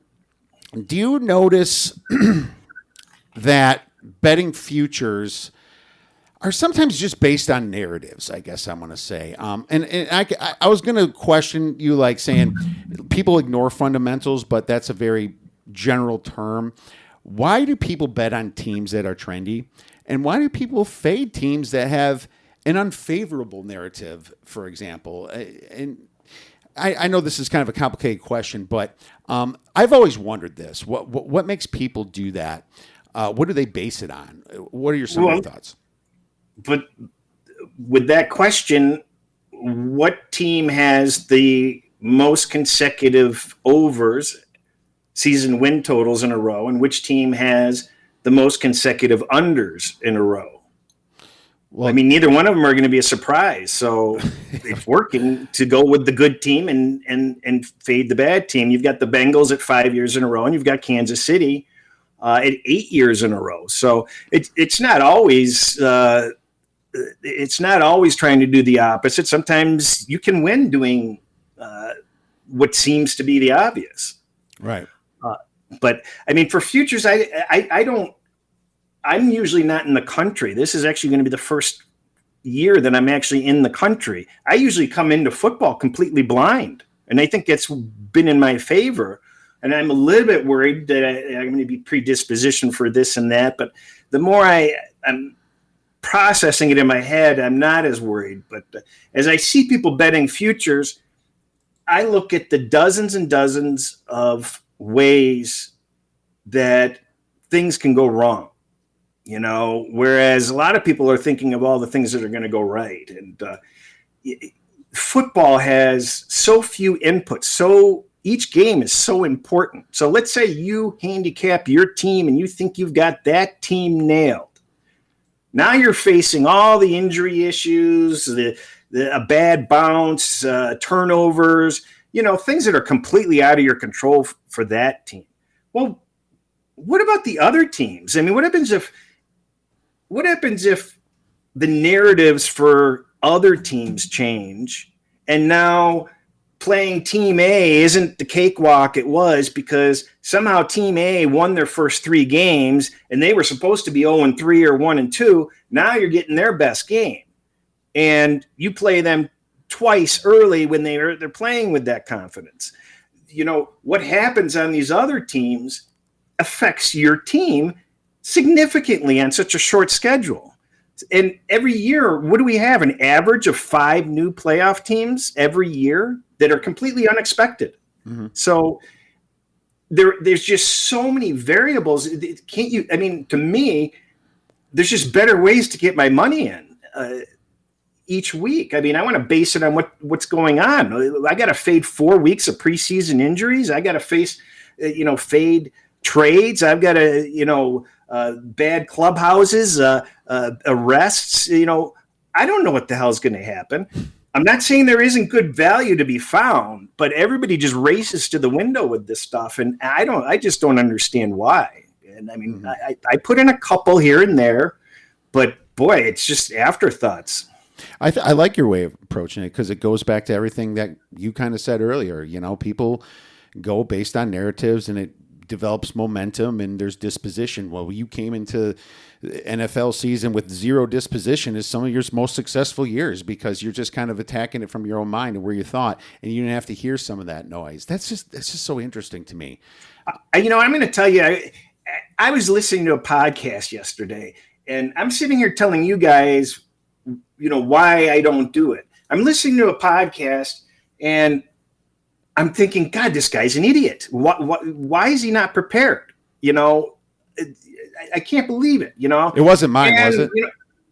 Do you notice that betting futures are sometimes just based on narratives, I guess I'm going to say. And I was going to question you, like saying people ignore fundamentals, but that's a very general term. Why do people bet on teams that are trendy? And why do people fade teams that have an unfavorable narrative, for example? And I know this is kind of a complicated question, but I've always wondered this. What makes people do that? What do they base it on? What are some of your thoughts? But with that question, what team has the most consecutive overs, season win totals in a row, and which team has the most consecutive unders in a row? I mean, neither one of them are going to be a surprise. So it's working to go with the good team and fade the bad team. You've got the Bengals at 5 years in a row, and you've got Kansas City at 8 years in a row. So it's not always trying to do the opposite. Sometimes you can win doing what seems to be the obvious. Right. But I mean, for futures, I'm usually not in the country. This is actually going to be the first year that I'm actually in the country. I usually come into football completely blind, and I think it's been in my favor. And I'm a little bit worried that I'm going to be predispositioned for this and that. But the more I'm processing it in my head, I'm not as worried. But as I see people betting futures, I look at the dozens and dozens of ways that things can go wrong. Whereas a lot of people are thinking of all the things that are going to go right. And football has so few inputs. So each game is so important. So let's say you handicap your team and you think you've got that team nailed. Now you're facing all the injury issues, a bad bounce, turnovers, things that are completely out of your control for that team. Well, what about the other teams? I mean, what happens if the narratives for other teams change, and now playing Team A isn't the cakewalk it was because somehow Team A won their first 3 games and they were supposed to be 0-3 or 1-2. Now you're getting their best game, and you play them twice early when they're playing with that confidence. What happens on these other teams affects your team significantly on such a short schedule. And every year, what do we have? An average of 5 new playoff teams every year that are completely unexpected. Mm-hmm. So there's just so many variables. To me, there's just better ways to get my money in each week. I mean, I want to base it on what's going on. I got to fade 4 weeks of preseason injuries. I got to fade trades. I've got to, bad clubhouses, arrests. I don't know what the hell's going to happen. I'm not saying there isn't good value to be found, but everybody just races to the window with this stuff, and I just don't understand why. And I mean, I put in a couple here and there, but boy, it's just afterthoughts. I like your way of approaching it because it goes back to everything that you kind of said earlier. People go based on narratives, and it develops momentum, and there's disposition. Well, you came into the NFL season with 0 disposition as some of your most successful years because you're just kind of attacking it from your own mind and where you thought, and you didn't have to hear some of that noise. That's just so interesting to me. I'm going to tell you, I was listening to a podcast yesterday, and I'm sitting here telling you guys, why I don't do it. I'm listening to a podcast, and I'm thinking, God, this guy's an idiot. Why is he not prepared? I can't believe it. It wasn't mine, was it?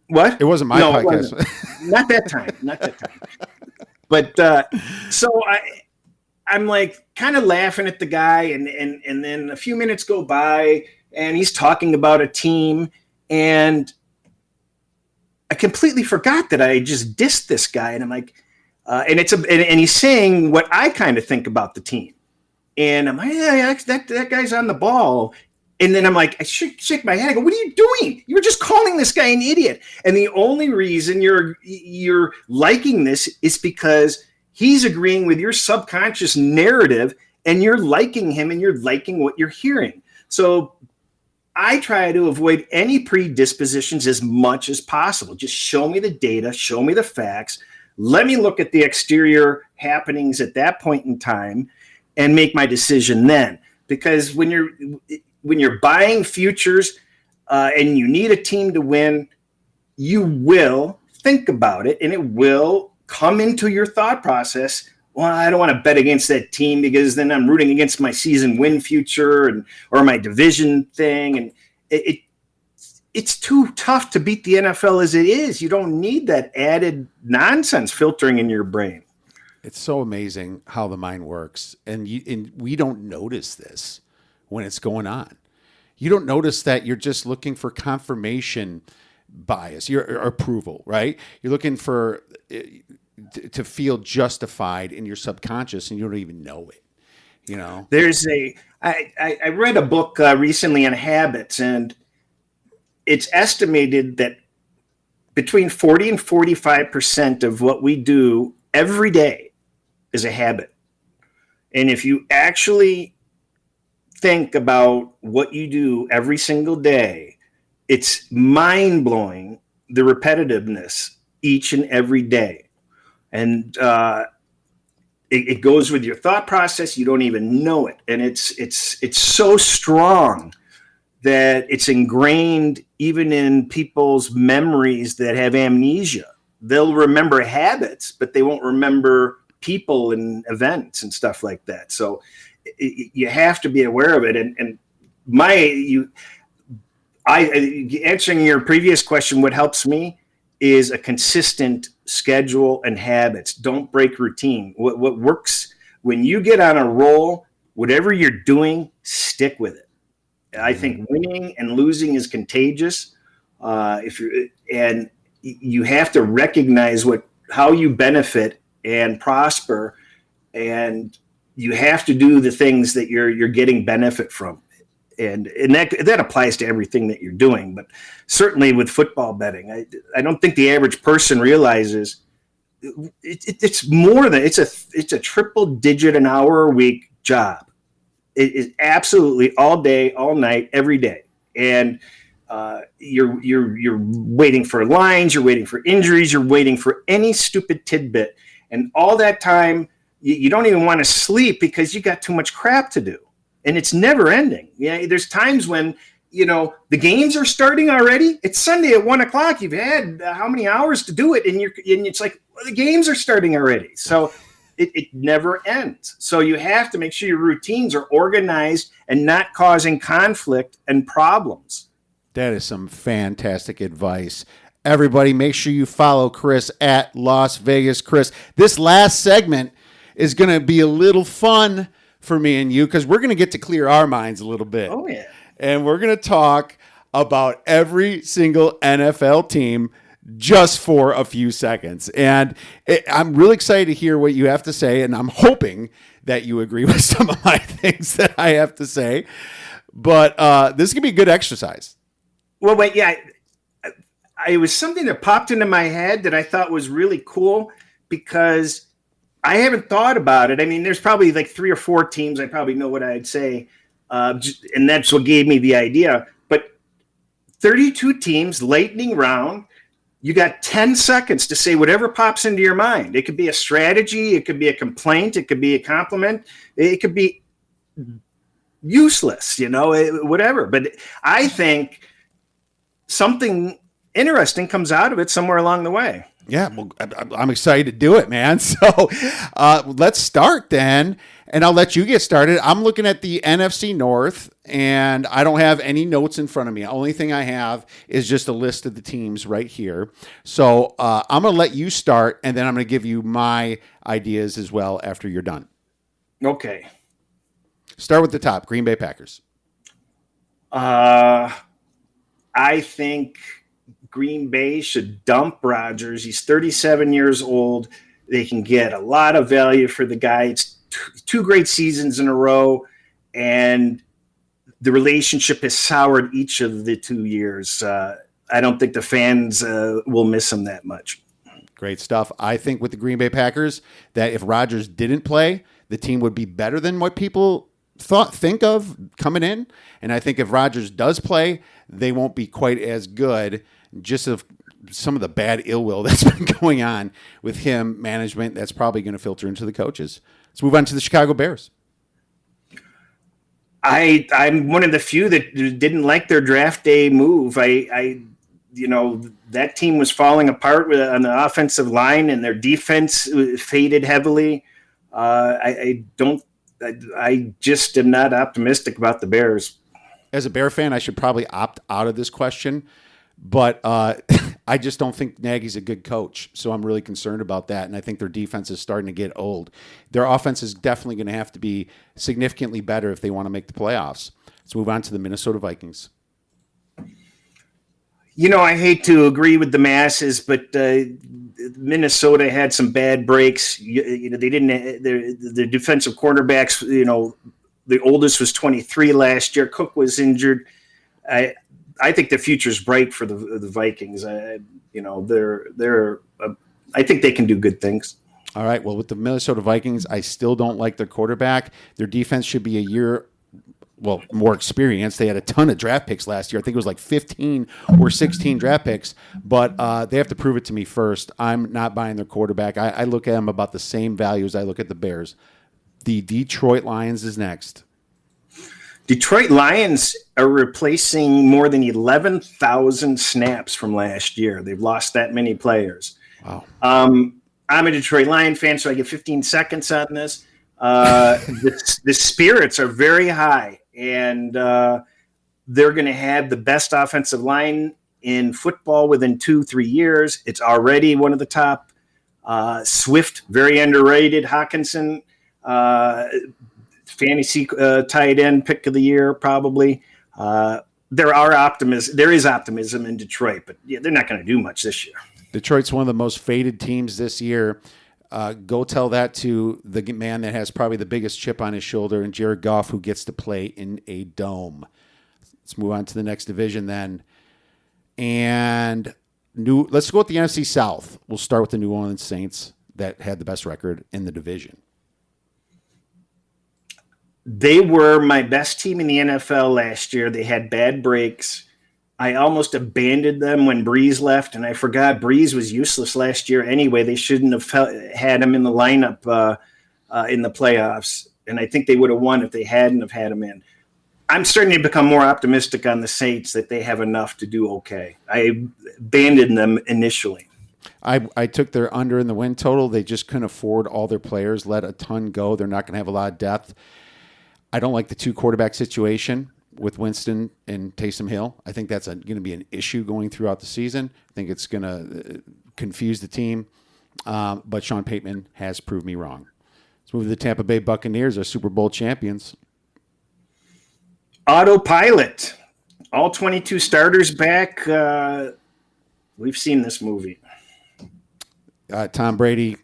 What? It wasn't my podcast. Not that time. But so I'm like kind of laughing at the guy, and then a few minutes go by, and he's talking about a team, and I completely forgot that I just dissed this guy, and I'm like, and he's saying what I kind of think about the team, and I'm like, yeah, that guy's on the ball, and then I'm like, I shake my head, I go, what are you doing? You're just calling this guy an idiot, and the only reason you're liking this is because he's agreeing with your subconscious narrative, and you're liking him, and you're liking what you're hearing. So I try to avoid any predispositions as much as possible. Just show me the data, show me the facts. Let me look at the exterior happenings at that point in time and make my decision then. Because when you're buying futures and you need a team to win, you will think about it, and it will come into your thought process. Well, I don't want to bet against that team because then I'm rooting against my season win future or my division thing. And it's too tough to beat the NFL as it is. You don't need that added nonsense filtering in your brain. It's so amazing how the mind works. And we don't notice this when it's going on. You don't notice that you're just looking for confirmation bias, your approval, right? You're looking for to feel justified in your subconscious, and you don't even know it. I read a book recently on habits, and it's estimated that between 40 and 45% of what we do every day is a habit. And if you actually think about what you do every single day, it's mind-blowing, the repetitiveness each and every day. And it goes with your thought process. You don't even know it. And it's so strong that it's ingrained even in people's memories that have amnesia. They'll remember habits, but they won't remember people and events and stuff like that. So you have to be aware of it. And answering your previous question, what helps me is a consistent schedule and habits. Don't break routine. What works when you get on a roll, whatever you're doing, stick with it. I think winning and losing is contagious. And you have to recognize how you benefit and prosper, and you have to do the things that you're getting benefit from. And that applies to everything that you're doing, but certainly with football betting, I don't think the average person realizes it's more than it's a triple digit an hour a week job. It is absolutely all day, all night, every day, and you're waiting for lines, you're waiting for injuries, you're waiting for any stupid tidbit, and all that time you don't even want to sleep because you got too much crap to do. And it's never ending. Yeah, there's times when, the games are starting already. It's Sunday at 1:00. You've had how many hours to do it? And it's like, well, the games are starting already. So it never ends. So you have to make sure your routines are organized and not causing conflict and problems. That is some fantastic advice. Everybody, make sure you follow Cris at Las Vegas Cris. This last segment is going to be a little fun for me and you, because we're going to get to clear our minds a little bit. Oh, yeah. And we're going to talk about every single NFL team just for a few seconds. And I'm really excited to hear what you have to say, and I'm hoping that you agree with some of my things that I have to say. But this is going to be a good exercise. Well, wait, yeah. It was something that popped into my head that I thought was really cool, because I haven't thought about it. I mean, there's probably like 3 or 4 teams I probably know what I'd say, and that's what gave me the idea. But 32 teams, lightning round, you got 10 seconds to say whatever pops into your mind. It could be a strategy, it could be a complaint, it could be a compliment, it could be useless, whatever. But I think something interesting comes out of it somewhere along the way. Yeah, well, I'm excited to do it, man. So let's start then, and I'll let you get started. I'm looking at the NFC North, and I don't have any notes in front of me. The only thing I have is just a list of the teams right here. So I'm going to let you start, and then I'm going to give you my ideas as well after you're done. Okay. Start with the top, Green Bay Packers. I think Green Bay should dump Rodgers. He's 37 years old. They can get a lot of value for the guy. It's 2 great seasons in a row, and the relationship has soured each of the 2 years. I don't think the fans will miss him that much. Great stuff. I think with the Green Bay Packers that if Rodgers didn't play, the team would be better than what people think of coming in. And I think if Rodgers does play, they won't be quite as good, just of some of the bad ill will that's been going on with him, management. That's probably going to filter into the coaches. Let's move on to the Chicago Bears. I'm one of the few that didn't like their draft day move. That team was falling apart on the offensive line, and their defense faded heavily. I just am not optimistic about the Bears. As a Bear fan, I should probably opt out of this question, but I just don't think Nagy's a good coach, so I'm really concerned about that, and I think their defense is starting to get old. Their offense is definitely going to have to be significantly better if they want to make the playoffs. Let's move on to the Minnesota Vikings. I hate to agree with the masses, but Minnesota had some bad breaks. They didn't. Their defensive quarterbacks. The oldest was 23 last year. Cook was injured. I think the future's bright for the Vikings. I think they can do good things. All right. Well, with the Minnesota Vikings, I still don't like their quarterback. Their defense should be a year more experienced. They had a ton of draft picks last year. I think it was like 15 or 16 draft picks, but they have to prove it to me first. I'm not buying their quarterback. I look at them about the same value as I look at the Bears. The Detroit Lions is next. Detroit Lions are replacing more than 11,000 snaps from last year. They've lost that many players. Wow. I'm a Detroit Lion fan, so I get 15 seconds on this. The spirits are very high, and they're going to have the best offensive line in football within 2-3 years. It's already one of the top. Swift, very underrated. Hawkinson, fantasy tight end pick of the year, probably. There is optimism in Detroit, but they're not going to do much this year. Detroit's one of the most faded teams this year. Go tell that to the man that has probably the biggest chip on his shoulder, and Jared Goff, who gets to play in a dome. Let's move on to the next division then. And let's go with the NFC South. We'll start with the New Orleans Saints that had the best record in the division. They were my best team in the NFL last year. They had bad breaks. I almost abandoned them when Breeze left, and I forgot Breeze was useless last year anyway. They shouldn't have had him in the lineup in the playoffs, and I think they would have won if they hadn't have had him in. I'm starting to become more optimistic on the Saints that they have enough to do okay. I abandoned them initially. I took their under in the win total. They just couldn't afford all their players, let a ton go. They're not going to have a lot of depth. I don't like the two quarterback situation with Winston and Taysom Hill. I think that's going to be an issue going throughout the season. I think it's going to confuse the team. But Sean Payton has proved me wrong. Let's move to the Tampa Bay Buccaneers, our Super Bowl champions. Autopilot. All 22 starters back. We've seen this movie. Tom Brady,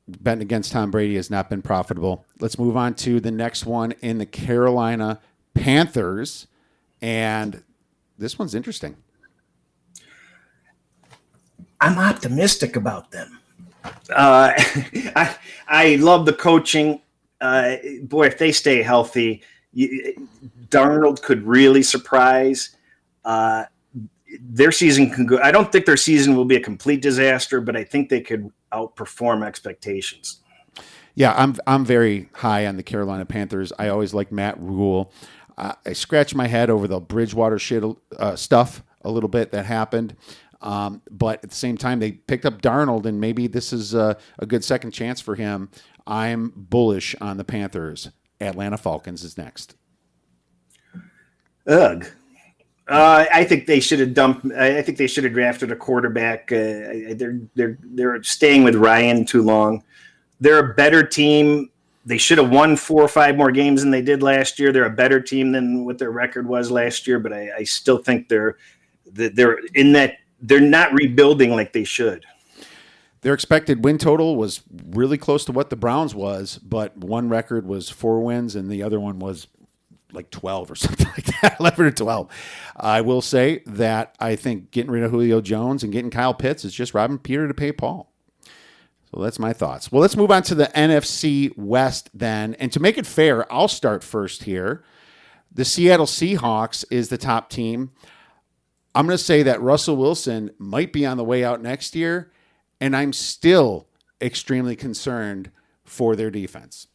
betting against Tom Brady has not been profitable. Let's move on to the next one in the Carolina Panthers, and this one's interesting. I'm optimistic about them. I love the coaching. Boy, if they stay healthy, Darnold could really surprise. Their season can go. I don't think their season will be a complete disaster, but I think they could outperform expectations. Yeah, I'm very high on the Carolina Panthers. I always like Matt Rule. I scratched my head over the Bridgewater stuff a little bit that happened. But at the same time, they picked up Darnold, and maybe this is a good second chance for him. I'm bullish on the Panthers. Atlanta Falcons is next. Ugh. I think they should have I think they should have drafted a quarterback. They're staying with Ryan too long. They're a better team. They should have won 4 or 5 more games than they did last year. They're a better team than what their record was last year, but I still think they're in that they're not rebuilding like they should. Their expected win total was really close to what the Browns was, but one record was 4 wins and the other one was like 12 or something like that, 11 or 12. I will say that I think getting rid of Julio Jones and getting Kyle Pitts is just robbing Peter to pay Paul. So that's my thoughts. Well, let's move on to the NFC West then. And to make it fair, I'll start first here. The Seattle Seahawks is the top team. I'm going to say that Russell Wilson might be on the way out next year, and I'm still extremely concerned for their defense.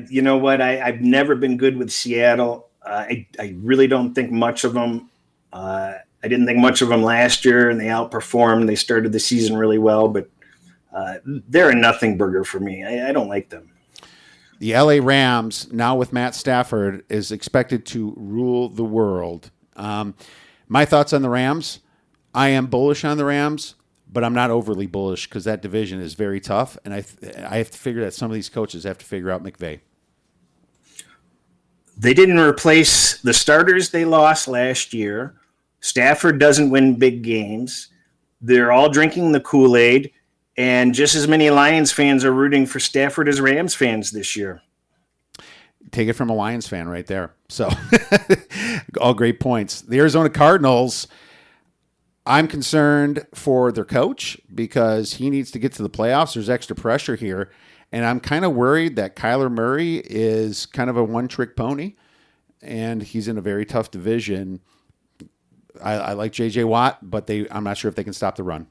You know what? I've never been good with Seattle. I really don't think much of them. I didn't think much of them last year, and they outperformed. They started the season really well, but they're a nothing burger for me. I don't like them. The LA Rams, now with Matt Stafford, is expected to rule the world. My thoughts on the Rams, I am bullish on the Rams, but I'm not overly bullish because that division is very tough, and I have to figure that some of these coaches have to figure out McVay. They didn't replace the starters they lost last year. Stafford doesn't win big games. They're all drinking the Kool-Aid, and just as many Lions fans are rooting for Stafford as Rams fans this year. Take it from a Lions fan right there. So all great points. The Arizona Cardinals, I'm concerned for their coach because he needs to get to the playoffs. There's extra pressure here. And I'm kind of worried that Kyler Murray is kind of a one-trick pony, and he's in a very tough division. I like J.J. Watt, but I'm not sure if they can stop the run.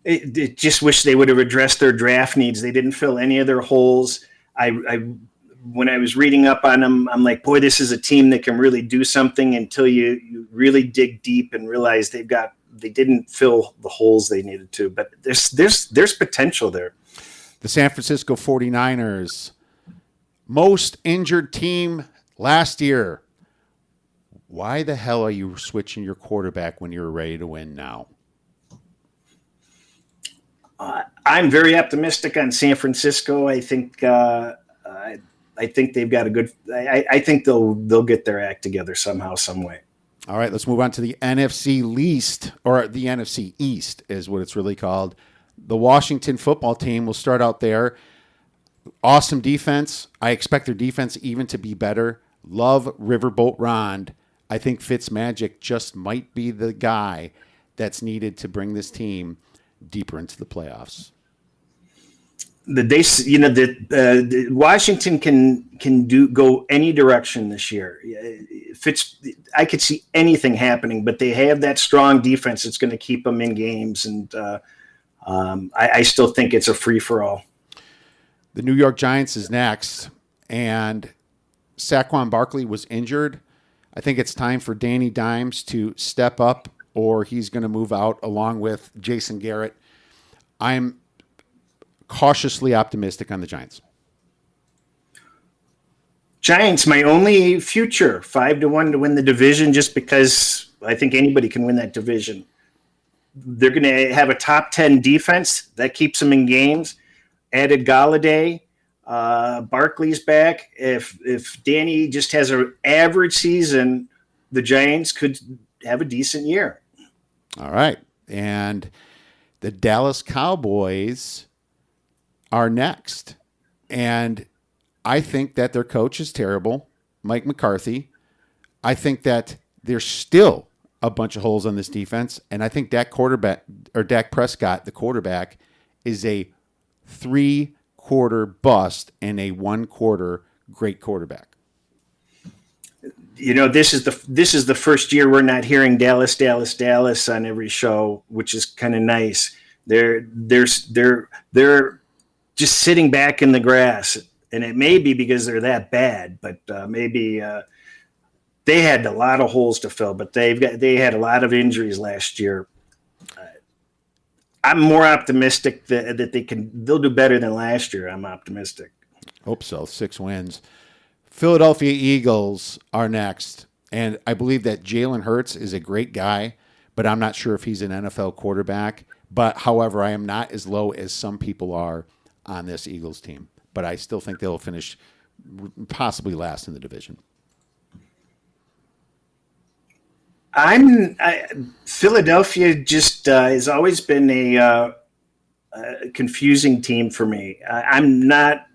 It just wish they would have addressed their draft needs. They didn't fill any of their holes. When I was reading up on them, I'm like, boy, this is a team that can really do something until you really dig deep and realize they didn't fill the holes they needed to. But there's potential there. The San Francisco 49ers, most injured team last year. Why the hell are you switching your quarterback when you're ready to win now? I'm very optimistic on San Francisco. I think they've got a good. I think they'll get their act together somehow, some way. All right, let's move on to the NFC East, or the NFC East is what it's really called. The Washington football team will start out there. Awesome defense. I expect their defense even to be better. Love Riverboat Ron. I think Fitzmagic just might be the guy that's needed to bring this team deeper into the playoffs. Washington can go any direction this year. I could see anything happening, but they have that strong defense that's going to keep them in games, and I still think it's a free-for-all. The New York Giants is next, and Saquon Barkley was injured. I think it's time for Danny Dimes to step up, or he's going to move out along with Jason Garrett. I'm cautiously optimistic on the Giants. Giants, my only future, 5-1 to win the division, just because I think anybody can win that division. They're going to have a top 10 defense that keeps them in games. Added Galladay, Barkley's back. If Danny just has an average season, the Giants could have a decent year. All right. And the Dallas Cowboys are next. And I think that their coach is terrible, Mike McCarthy. I think that there's still a bunch of holes on this defense. And I think Dak Prescott, the quarterback, is a 3-quarter bust and a 1-quarter great quarterback. This is the first year we're not hearing Dallas on every show, which is kind of nice. They're just sitting back in the grass, and it may be because they're that bad, but maybe they had a lot of holes to fill. But they had a lot of injuries last year. I'm more optimistic that they'll do better than last year. I'm optimistic. Hope so. 6 wins. Philadelphia Eagles are next, and I believe that Jalen Hurts is a great guy, but I'm not sure if he's an NFL quarterback. But, however, I am not as low as some people are on this Eagles team. But I still think they'll finish possibly last in the division. Philadelphia just has always been a confusing team for me.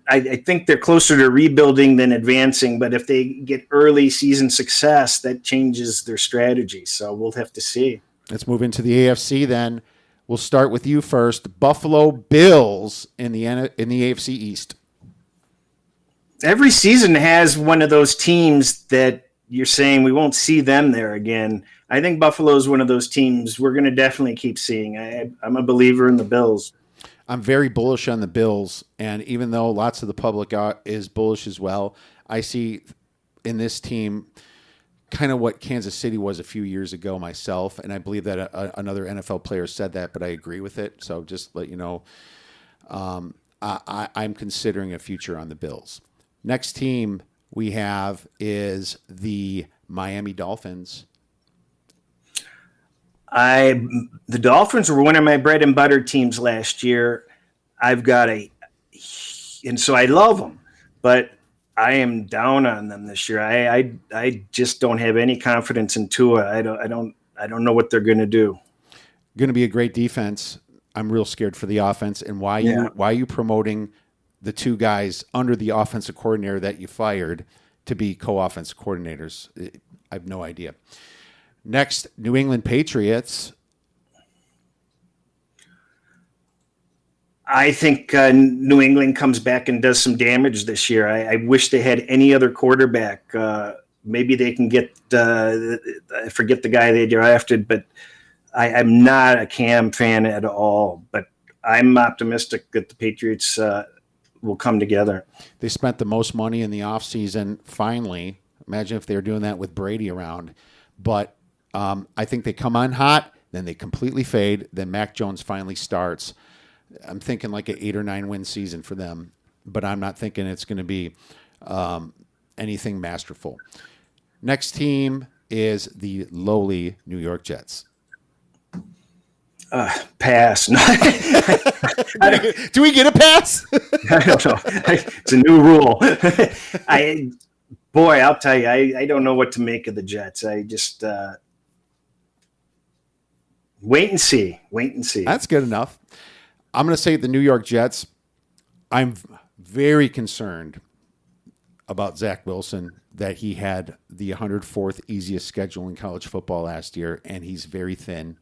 I think they're closer to rebuilding than advancing, but if they get early season success, that changes their strategy. So we'll have to see. Let's move into the AFC then. We'll start with you first. Buffalo Bills in the AFC East. Every season has one of those teams that you're saying we won't see them there again. I think Buffalo is one of those teams we're going to definitely keep seeing. I'm a believer in the Bills. I'm very bullish on the Bills, and even though lots of the public is bullish as well, I see in this team kind of what Kansas City was a few years ago myself, and I believe that another NFL player said that, but I agree with it. So just let you know, I'm considering a future on the Bills. Next team we have is the Miami Dolphins. The Dolphins were one of my bread and butter teams last year. And so I love them, but I am down on them this year. I just don't have any confidence in Tua. I don't know what they're going to do. Going to be a great defense. I'm real scared for the offense. And why Yeah. are you promoting the two guys under the offensive coordinator that you fired to be co-offensive coordinators? I have no idea. Next, New England Patriots. I think New England comes back and does some damage this year. I wish they had any other quarterback. Maybe they can get I forget the guy they drafted, but I'm not a Cam fan at all. But I'm optimistic that the Patriots will come together. They spent the most money in the offseason, finally. Imagine if they were doing that with Brady around. But I think they come on hot, then they completely fade, then Mac Jones finally starts. I'm thinking like an 8 or 9 win season for them, but I'm not thinking it's going to be anything masterful. Next team is the lowly New York Jets. Pass. Do we get a pass? I don't know. It's a new rule. I'll tell you, I don't know what to make of the Jets. I just wait and see. That's good enough. I'm going to say the New York Jets. I'm very concerned about Zach Wilson, that he had the 104th easiest schedule in college football last year, and he's very thin.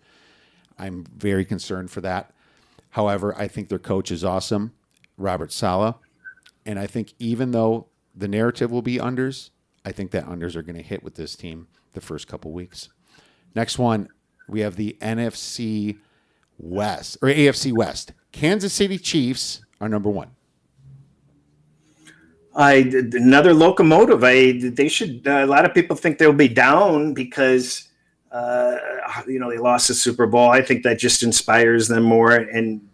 I'm very concerned for that. However, I think their coach is awesome, Robert Saleh. And I think even though the narrative will be unders, I think that unders are going to hit with this team the first couple weeks. Next one, we have the NFC West, or AFC West. Kansas City Chiefs are number one. Another locomotive. They should. A lot of people think they'll be down because they lost the Super Bowl. I think that just inspires them more. And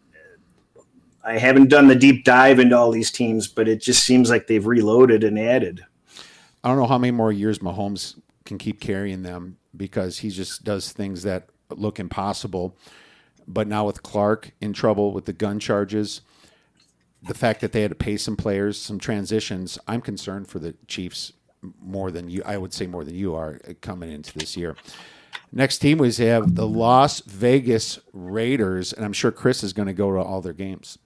I haven't done the deep dive into all these teams, but it just seems like they've reloaded and added. I don't know how many more years Mahomes can keep carrying them, because he just does things that look impossible. But now with Clark in trouble with the gun charges, the fact that they had to pay some players, some transitions, I'm concerned for the Chiefs more than you. I would say more than you are coming into this year. Next team we have the Las Vegas Raiders, and I'm sure Cris is going to go to all their games.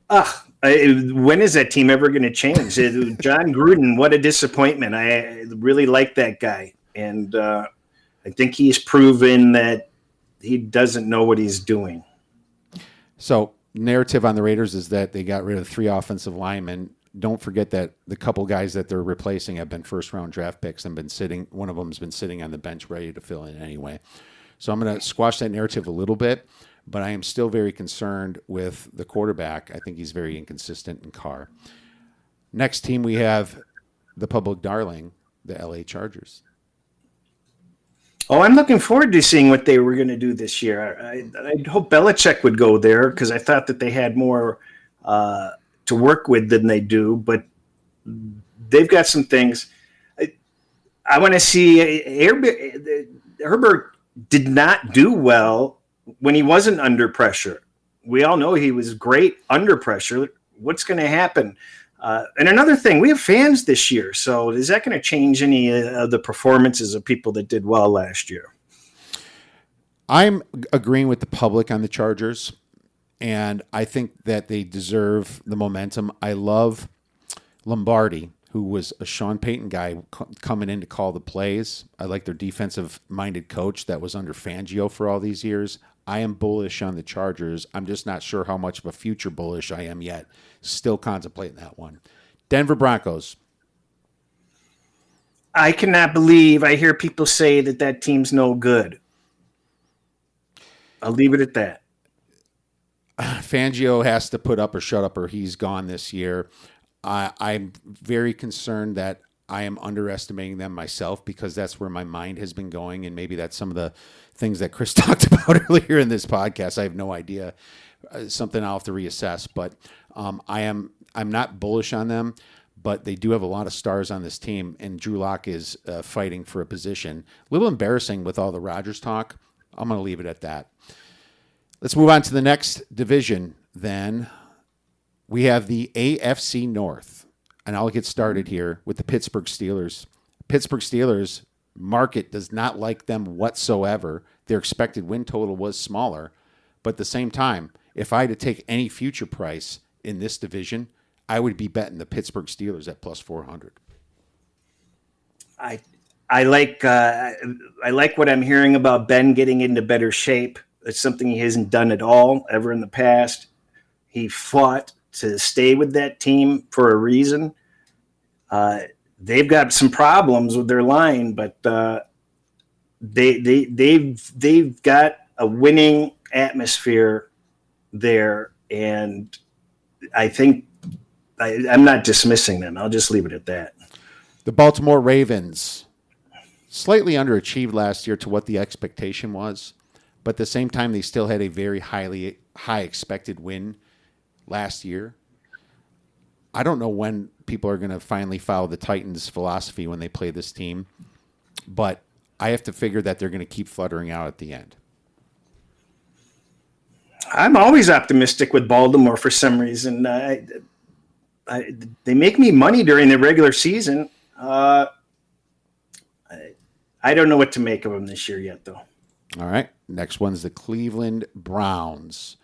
When is that team ever going to change? John Gruden, what a disappointment. I really like that guy. And I think he's proven that he doesn't know what he's doing. So narrative on the Raiders is that they got rid of 3 offensive linemen. Don't forget that the couple guys that they're replacing have been first-round draft picks and been sitting. One of them has been sitting on the bench ready to fill in anyway. So I'm going to squash that narrative a little bit, but I am still very concerned with the quarterback. I think he's very inconsistent in Carr. Next team we have the public darling, the LA Chargers. Oh, I'm looking forward to seeing what they were going to do this year. I hope Belichick would go there, because I thought that they had more to work with than they do, but they've got some things. I want to see Herbert did not do well when he wasn't under pressure. We all know he was great under pressure. What's going to happen? And another thing, we have fans this year, so is that going to change any of the performances of people that did well last year? I'm agreeing with the public on the Chargers, and I think that they deserve the momentum. I love Lombardi, who was a Sean Payton guy coming in to call the plays. I like their defensive-minded coach that was under Fangio for all these years. I am bullish on the Chargers. I'm just not sure how much of a future bullish I am yet. Still contemplating that one. Denver Broncos. I cannot believe I hear people say that team's no good. I'll leave it at that. Fangio has to put up or shut up, or he's gone this year. I'm very concerned that I am underestimating them myself, because that's where my mind has been going, and maybe that's some of the things that Cris talked about earlier in this podcast. I have no idea. Something I'll have to reassess, but I'm not bullish on them, but they do have a lot of stars on this team, and Drew Lock is fighting for a position. A little embarrassing with all the Rodgers talk. I'm going to leave it at that. Let's move on to the next division then. We have the AFC North. and I'll get started here with the Pittsburgh Steelers. Pittsburgh Steelers market does not like them whatsoever. Their expected win total was smaller, but at the same time, if I had to take any future price in this division, I would be betting the Pittsburgh Steelers at plus 400. I like what I'm hearing about Ben getting into better shape. It's something he hasn't done at all ever in the past. He fought to stay with that team for a reason. They've got some problems with their line, but they've got a winning atmosphere there, and I think I'm not dismissing them. I'll just leave it at that. The Baltimore Ravens slightly underachieved last year to what the expectation was, but at the same time, they still had a very high expected win last year. I don't know when people are going to finally follow the Titans' philosophy when they play this team, but I have to figure that they're going to keep fluttering out at the end. I'm always optimistic with Baltimore for some reason. They make me money during the regular season. I don't know what to make of them this year yet, though. All right. Next one's the Cleveland Browns.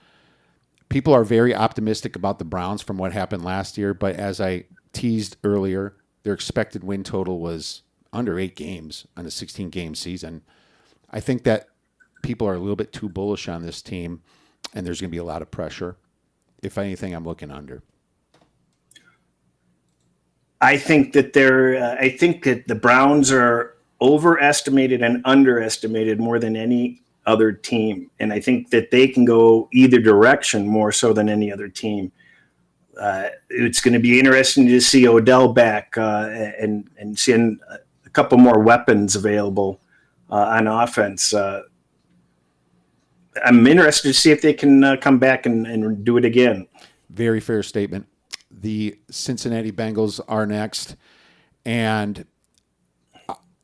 People are very optimistic about the Browns from what happened last year, but as I teased earlier, their expected win total was under 8 games on a 16-game season. I think that people are a little bit too bullish on this team, and there's going to be a lot of pressure. If anything, I'm looking under. I think that the Browns are overestimated and underestimated more than any other team, and I think that they can go either direction more so than any other team. It's going to be interesting to see Odell back and seeing a couple more weapons available on offense. I'm interested to see if they can come back and do it again. Very fair statement. The Cincinnati Bengals are next, and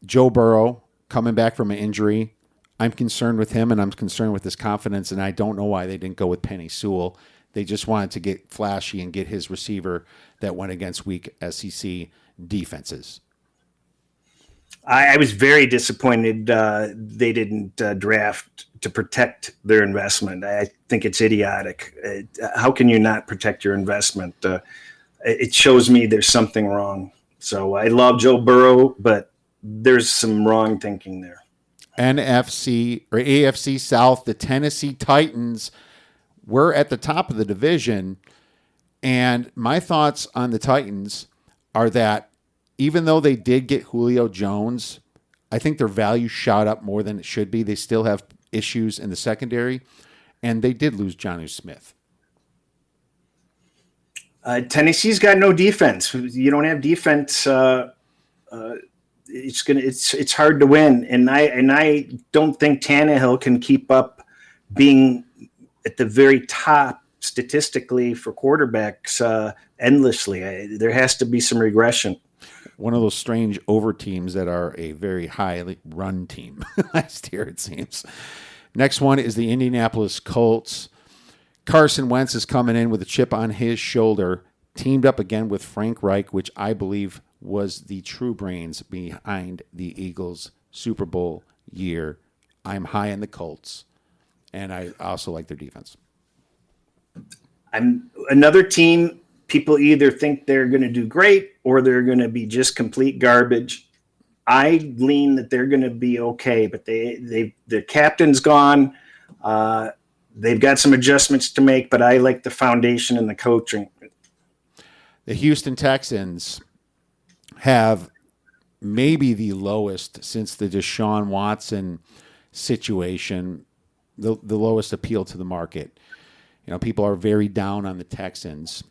Joe Burrow coming back from an injury. I'm concerned with him, and I'm concerned with his confidence, and I don't know why they didn't go with Penny Sewell. They just wanted to get flashy and get his receiver that went against weak SEC defenses. I was very disappointed they didn't draft to protect their investment. I think it's idiotic. How can you not protect your investment? It shows me there's something wrong. So I love Joe Burrow, but there's some wrong thinking there. NFC or AFC South, the Tennessee Titans were at the top of the division. And my thoughts on the Titans are that even though they did get Julio Jones, I think their value shot up more than it should be. They still have issues in the secondary, and they did lose Jonnu Smith. Tennessee's got no defense. You don't have defense. It's hard to win, and I don't think Tannehill can keep up being at the very top statistically for quarterbacks endlessly. There has to be some regression. One of those strange over teams that are a very highly run team last year, it seems. Next one is the Indianapolis Colts. Carson Wentz is coming in with a chip on his shoulder, teamed up again with Frank Reich, which I believe was the true brains behind the Eagles' Super Bowl year. I'm high in the Colts, and I also like their defense. I'm another team. People either think they're going to do great or they're going to be just complete garbage. I lean that they're going to be okay, but the captain's gone. They've got some adjustments to make, but I like the foundation and the coaching. The Houston Texans have maybe the lowest since the Deshaun Watson situation, the lowest appeal to the market. You know, people are very down on the Texans.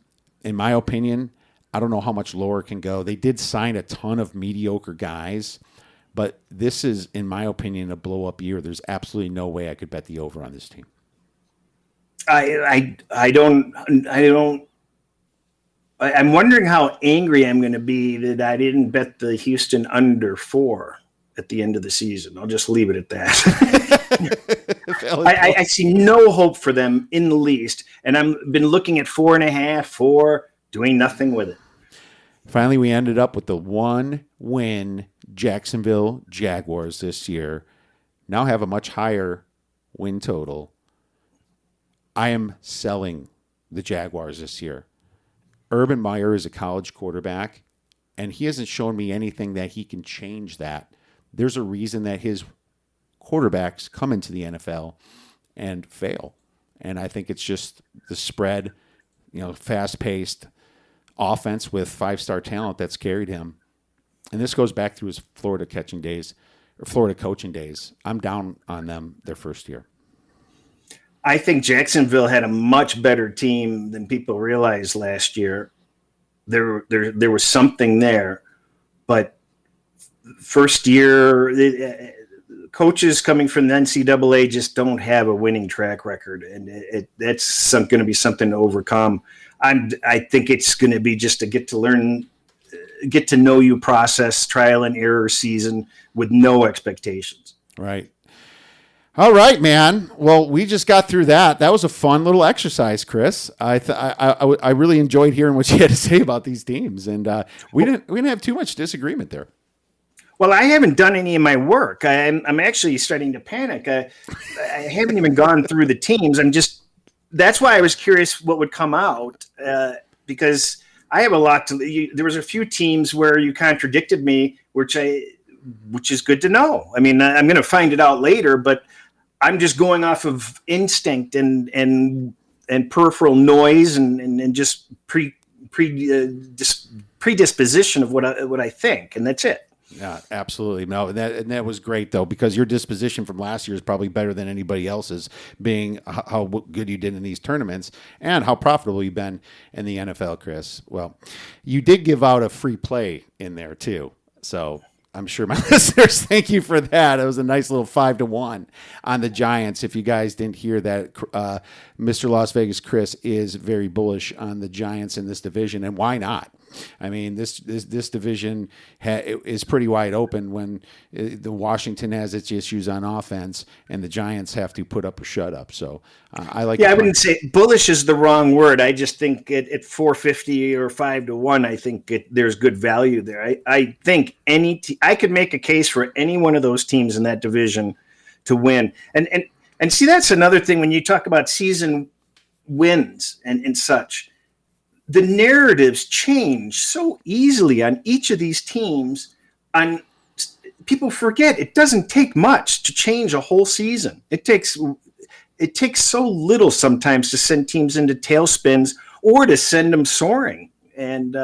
In my opinion, I don't know how much lower it can go. They did sign a ton of mediocre guys, but this is, in my opinion, a blow-up year. There's absolutely no way I could bet the over on this team. I'm wondering how angry I'm going to be that I didn't bet the Houston under 4 at the end of the season. I'll just leave it at that. I see no hope for them in the least, and I've been looking at 4.5, 4, doing nothing with it. Finally, we ended up with the 1-win Jacksonville Jaguars this year. Now have a much higher win total. I am selling the Jaguars this year. Urban Meyer is a college quarterback, and he hasn't shown me anything that he can change that. There's a reason that his quarterbacks come into the NFL and fail. And I think it's just the spread, fast-paced offense with 5-star talent that's carried him. And this goes back to his Florida coaching days. I'm down on them their first year. I think Jacksonville had a much better team than people realized last year. There was something there, but first year coaches coming from the NCAA just don't have a winning track record, and that's going to be something to overcome. I think it's going to be just a get to know you process, trial and error season with no expectations. Right. All right, man. Well, we just got through that. That was a fun little exercise, Cris. I really enjoyed hearing what you had to say about these teams, and we didn't have too much disagreement there. Well, I haven't done any of my work. I'm actually starting to panic. I haven't even gone through the teams. That's why I was curious what would come out, because I have a lot to. There was a few teams where you contradicted me, which is good to know. I mean, I'm going to find it out later, but I'm just going off of instinct and peripheral noise and just predisposition of what I think, and that's it. Yeah, absolutely. No, that was great though, because your disposition from last year is probably better than anybody else's, being how good you did in these tournaments and how profitable you've been in the NFL, Cris. Well, you did give out a free play in there too, so I'm sure my listeners thank you for that. It was a nice little 5-1 on the Giants. If you guys didn't hear that, Mr. Las Vegas Cris is very bullish on the Giants in this division, and why not? I mean, this division is pretty wide open when the Washington has its issues on offense, and the Giants have to put up or shut up. So I like. Yeah, I wouldn't say bullish is the wrong word. I just think at 450 or 5-1, I think there's good value there. I think I could make a case for any one of those teams in that division to win. And see, that's another thing when you talk about season wins and such. The narratives change so easily on each of these teams. People forget it doesn't take much to change a whole season. It takes so little sometimes to send teams into tailspins or to send them soaring. And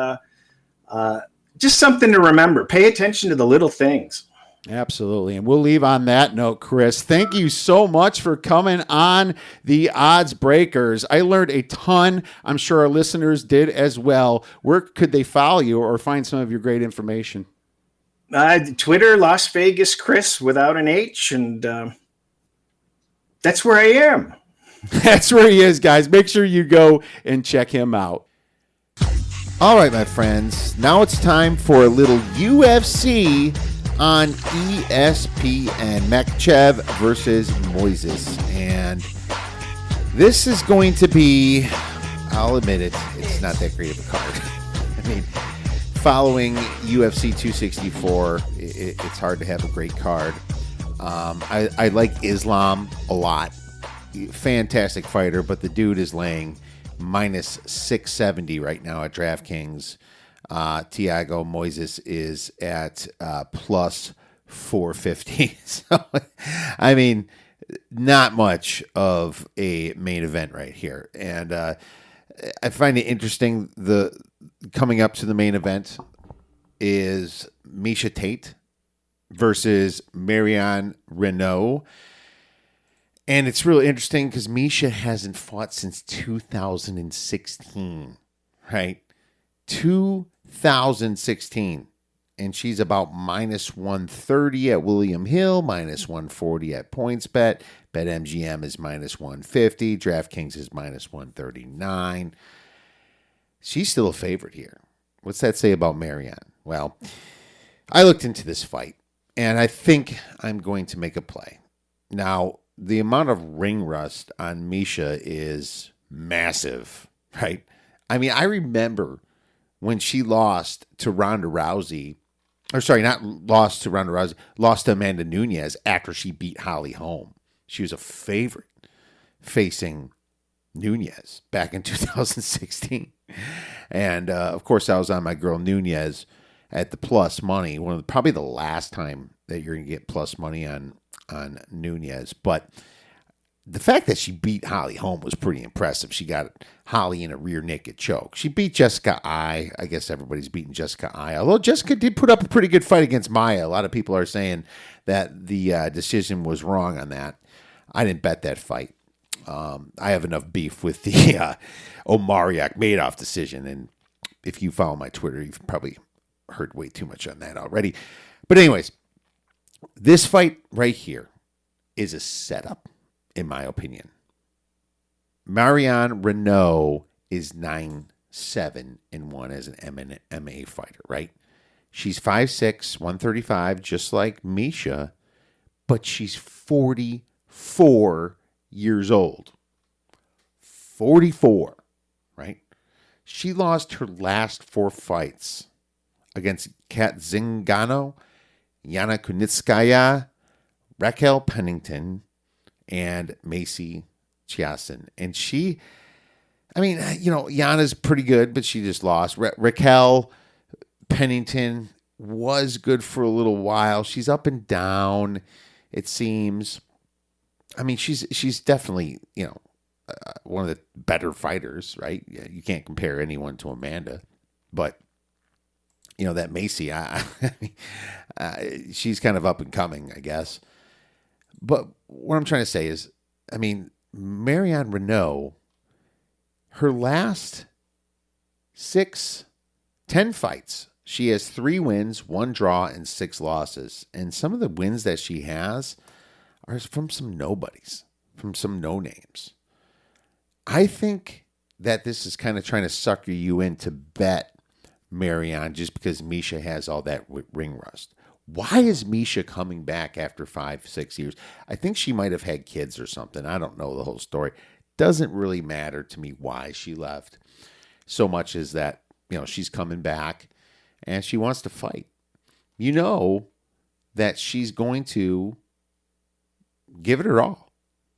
just something to remember. Pay attention to the little things. Absolutely. And we'll leave on that note, Cris. Thank you so much for coming on the Odds Breakers. I learned a ton. I'm sure our listeners did as well. Where could they follow you or find some of your great information? Twitter, Las Vegas Cris without an H. And that's where I am. That's where he is, guys. Make sure you go and check him out. All right, my friends. Now it's time for a little UFC on ESPN. Makhachev versus Moises. And this is going to be, I'll admit it's not that great of a card. I mean, following UFC 264, it's hard to have a great card. I like Islam a lot. Fantastic fighter, but the dude is laying minus 670 right now at DraftKings. Thiago Moises is at plus 450. So, I mean, not much of a main event right here. And I find it interesting, the coming up to the main event is Miesha Tate versus Marion Renault. And it's really interesting because Miesha hasn't fought since 2016, right? 2016. And she's about minus 130 at William Hill, minus 140 at PointsBet. BetMGM is minus 150. DraftKings is minus 139. She's still a favorite here. What's that say about Marion? Well, I looked into this fight, and I think I'm going to make a play. Now, the amount of ring rust on Miesha is massive, right? I mean, I remember when she lost to Ronda Rousey, or sorry, not lost to Ronda Rousey, lost to Amanda Nunes after she beat Holly Holm. She was a favorite facing Nunes back in 2016. And, of course, I was on my girl Nunes at the plus money. Probably the last time that you're going to get plus money on Nunes. But the fact that she beat Holly Holm was pretty impressive. She got Holly in a rear naked choke. She beat Jessica I. I guess everybody's beating Jessica I. Although Jessica did put up a pretty good fight against Maya. A lot of people are saying that the decision was wrong on that. I didn't bet that fight. I have enough beef with the Omariak Madoff decision. And if you follow my Twitter, you've probably heard way too much on that already. But anyways, this fight right here is a setup, in my opinion. Marion Renault is 9-7-1 as an MMA fighter, right? She's 5'6", 135, just like Misha, but she's 44 years old. 44, right? She lost her last 4 fights against Kat Zingano, Yana Kunitskaya, Raquel Pennington, and Macy Chiasson. And she, Yana's pretty good, but she just lost. Raquel Pennington was good for a little while. She's up and down, it seems. I mean, she's definitely, one of the better fighters, right? You can't compare anyone to Amanda. But, that Macy, she's kind of up and coming, I guess. But what I'm trying to say is, Marion Renault, her last 10 fights, she has 3 wins, 1 draw, and 6 losses. And some of the wins that she has are from some nobodies, from some no-names. I think that this is kind of trying to sucker you in to bet Marion just because Misha has all that ring rust. Why is Misha coming back after 5-6 years? I think she might have had kids or something. I don't know the whole story. Doesn't really matter to me why she left so much as that, she's coming back and she wants to fight. You know that she's going to give it her all.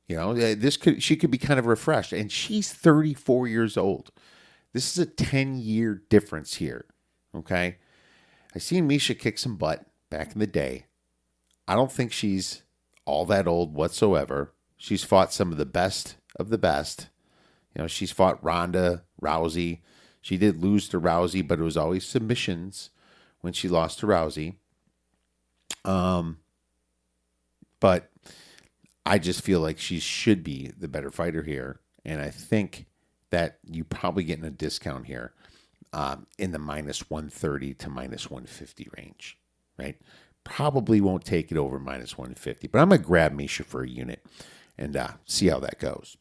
She could be kind of refreshed, and she's 34 years old. This is a 10-year difference here, okay? I seen Misha kick some butt back in the day. I don't think she's all that old whatsoever. She's fought some of the best of the best. She's fought Ronda Rousey. She did lose to Rousey, but it was always submissions when she lost to Rousey. But I just feel like she should be the better fighter here. And I think that you're probably getting a discount here in the -130 to -150 range, right? Probably won't take it over -150, but I'm going to grab Misha for a unit and see how that goes.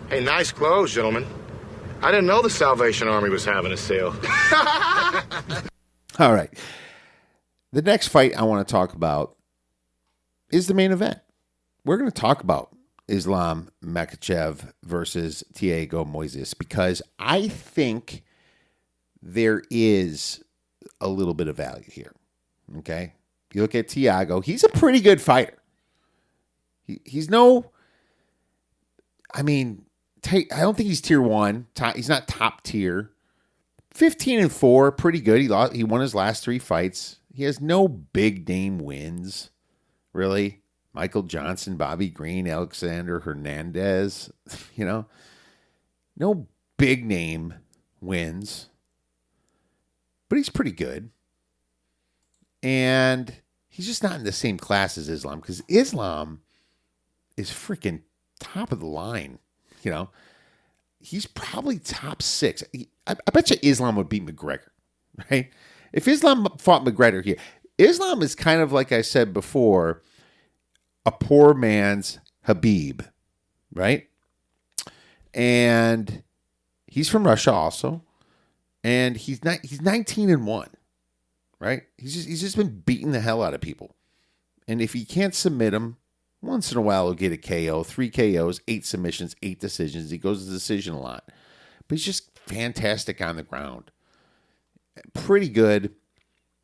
Hey, nice clothes, gentlemen. I didn't know the Salvation Army was having a sale. All right. The next fight I want to talk about is the main event. We're going to talk about Islam Makhachev versus Thiago Moises because I think there is a little bit of value here. Okay? You look at Thiago, he's a pretty good fighter. He's no, I don't think he's tier 1. He's not top tier. 15-4, pretty good. He won his last 3 fights. He has no big name wins, really. Michael Johnson, Bobby Green, Alexander Hernandez, no big name wins, but he's pretty good. And he's just not in the same class as Islam because Islam is freaking top of the line. He's probably top 6. I bet you Islam would beat McGregor, right? If Islam fought McGregor here, Islam is kind of like I said before, a poor man's Habib, right? And he's from Russia also, and he's 19-1, right? He's just been beating the hell out of people, and if he can't submit him, once in a while he'll get a KO, 3 KOs, 8 submissions, 8 decisions. He goes to decision a lot, but he's just fantastic on the ground. Pretty good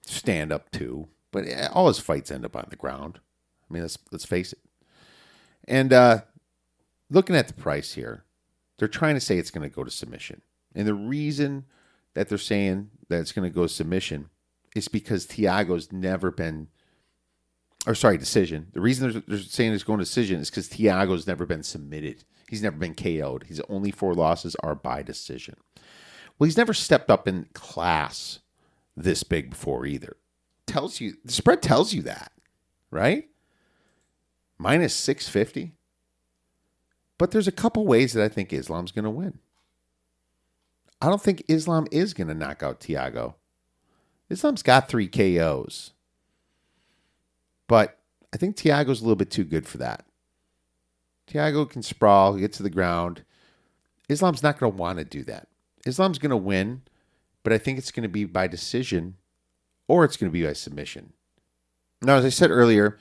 stand-up, too. But all his fights end up on the ground. I mean, let's face it. And looking at the price here, they're trying to say it's going to go to submission. And the reason that they're saying that it's going to go to submission is because Thiago's never been, decision. The reason they're saying it's going to decision is because Thiago's never been submitted. He's never been KO'd. His only 4 losses are by decision. Well, he's never stepped up in class this big before either. The spread tells you that, right? Minus 650. But there's a couple ways that I think Islam's going to win. I don't think Islam is going to knock out Thiago. Islam's got 3 KOs. But I think Thiago's a little bit too good for that. Thiago can sprawl, get to the ground. Islam's not going to want to do that. Islam's going to win, but I think it's going to be by decision or it's going to be by submission. Now, as I said earlier,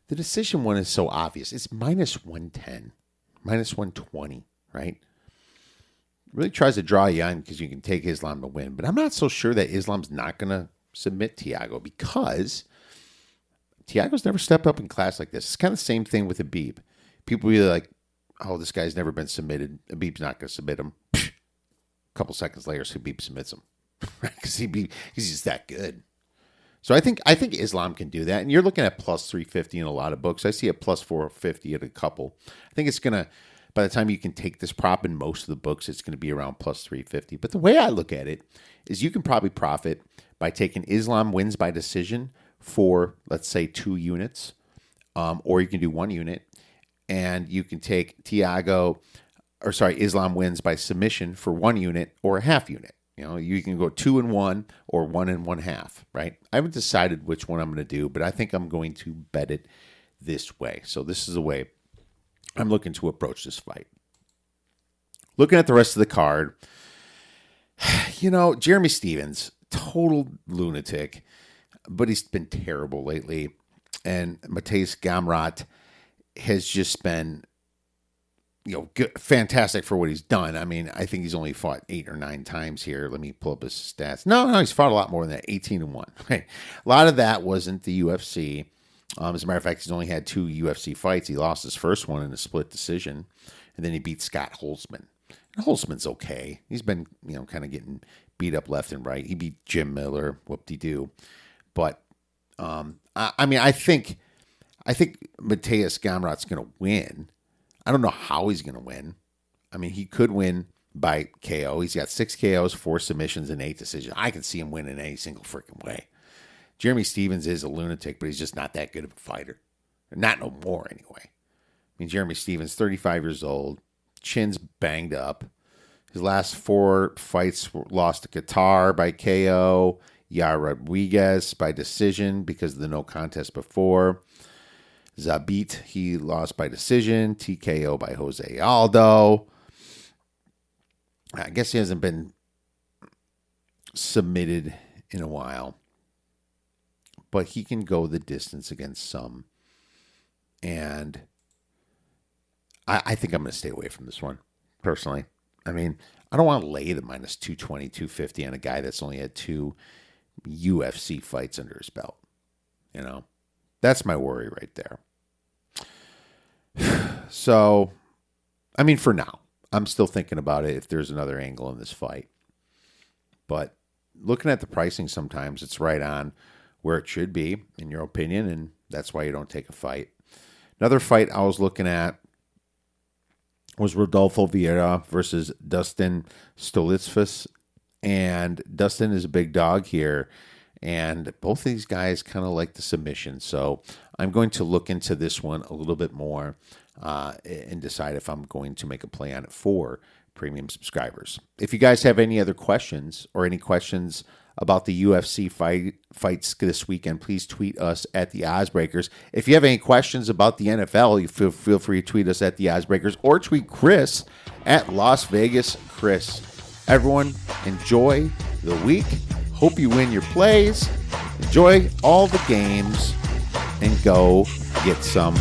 the decision one is so obvious. It's minus 110, minus 120, right? Really tries to draw you in because you can take Islam to win. But I'm not so sure that Islam's not going to submit Thiago because Thiago's never stepped up in class like this. It's kind of the same thing with Habib. People be like, oh, this guy's never been submitted. Habib's not going to submit him. A couple seconds later, Habib submits him. Because he's just that good. So I think Islam can do that. And you're looking at plus 350 in a lot of books. I see a plus 450 at a couple. I think it's going to, by the time you can take this prop in most of the books, it's going to be around plus 350. But the way I look at it is you can probably profit by taking Islam wins by decision for, let's say, 2 units. Or you can do 1 unit. And you can take Islam wins by submission for 1 unit or a half unit. You know, you can go 2 and 1 or 1 and 1/2, right? I haven't decided which one I'm going to do, but I think I'm going to bet it this way. So this is the way I'm looking to approach this fight. Looking at the rest of the card, you know, Jeremy Stephens, total lunatic, but he's been terrible lately. And Mateusz Gamrot has just been, you know, good, fantastic for what he's done. I mean, I think he's only fought 8 or 9 times here. Let me pull up his stats. No, he's fought a lot more than that, 18-1. Right? A lot of that wasn't the UFC. As a matter of fact, he's only had 2 UFC fights. He lost his first one in a split decision, and then he beat Scott Holtzman. And Holtzman's okay. He's been, you know, kind of getting beat up left and right. He beat Jim Miller, whoop-de-doo. But, I think Mateusz Gamrot's going to win. I don't know how he's going to win. I mean, he could win by KO. He's got 6 KOs, 4 submissions, and 8 decisions. I can see him win in any single freaking way. Jeremy Stephens is a lunatic, but he's just not that good of a fighter. Not no more, anyway. I mean, Jeremy Stephens, 35 years old, chin's banged up. His last 4 fights were lost to Qatar by KO, Yair Rodriguez by decision because of the no contest before. Zabit, he lost by decision. TKO by Jose Aldo. I guess he hasn't been submitted in a while. But he can go the distance against some. And I think I'm going to stay away from this one, personally. I mean, I don't want to lay the minus 220, 250 on a guy that's only had 2 UFC fights under his belt. You know, that's my worry right there. So, I mean, for now, I'm still thinking about it if there's another angle in this fight. But looking at the pricing sometimes, it's right on where it should be, in your opinion, and that's why you don't take a fight. Another fight I was looking at was Rodolfo Vieira versus Dustin Stoltzfus. And Dustin is a big dog here. And both of these guys kind of like the submission. So I'm going to look into this one a little bit more and decide if I'm going to make a play on it for premium subscribers. If you guys have any other questions or any questions about the UFC fights this weekend, please tweet us at the Oddsbreakers. If you have any questions about the NFL, you feel free to tweet us at the Oddsbreakers or tweet Cris at Las Vegas Cris. Everyone, enjoy the week. Hope you win your plays. Enjoy all the games and go get some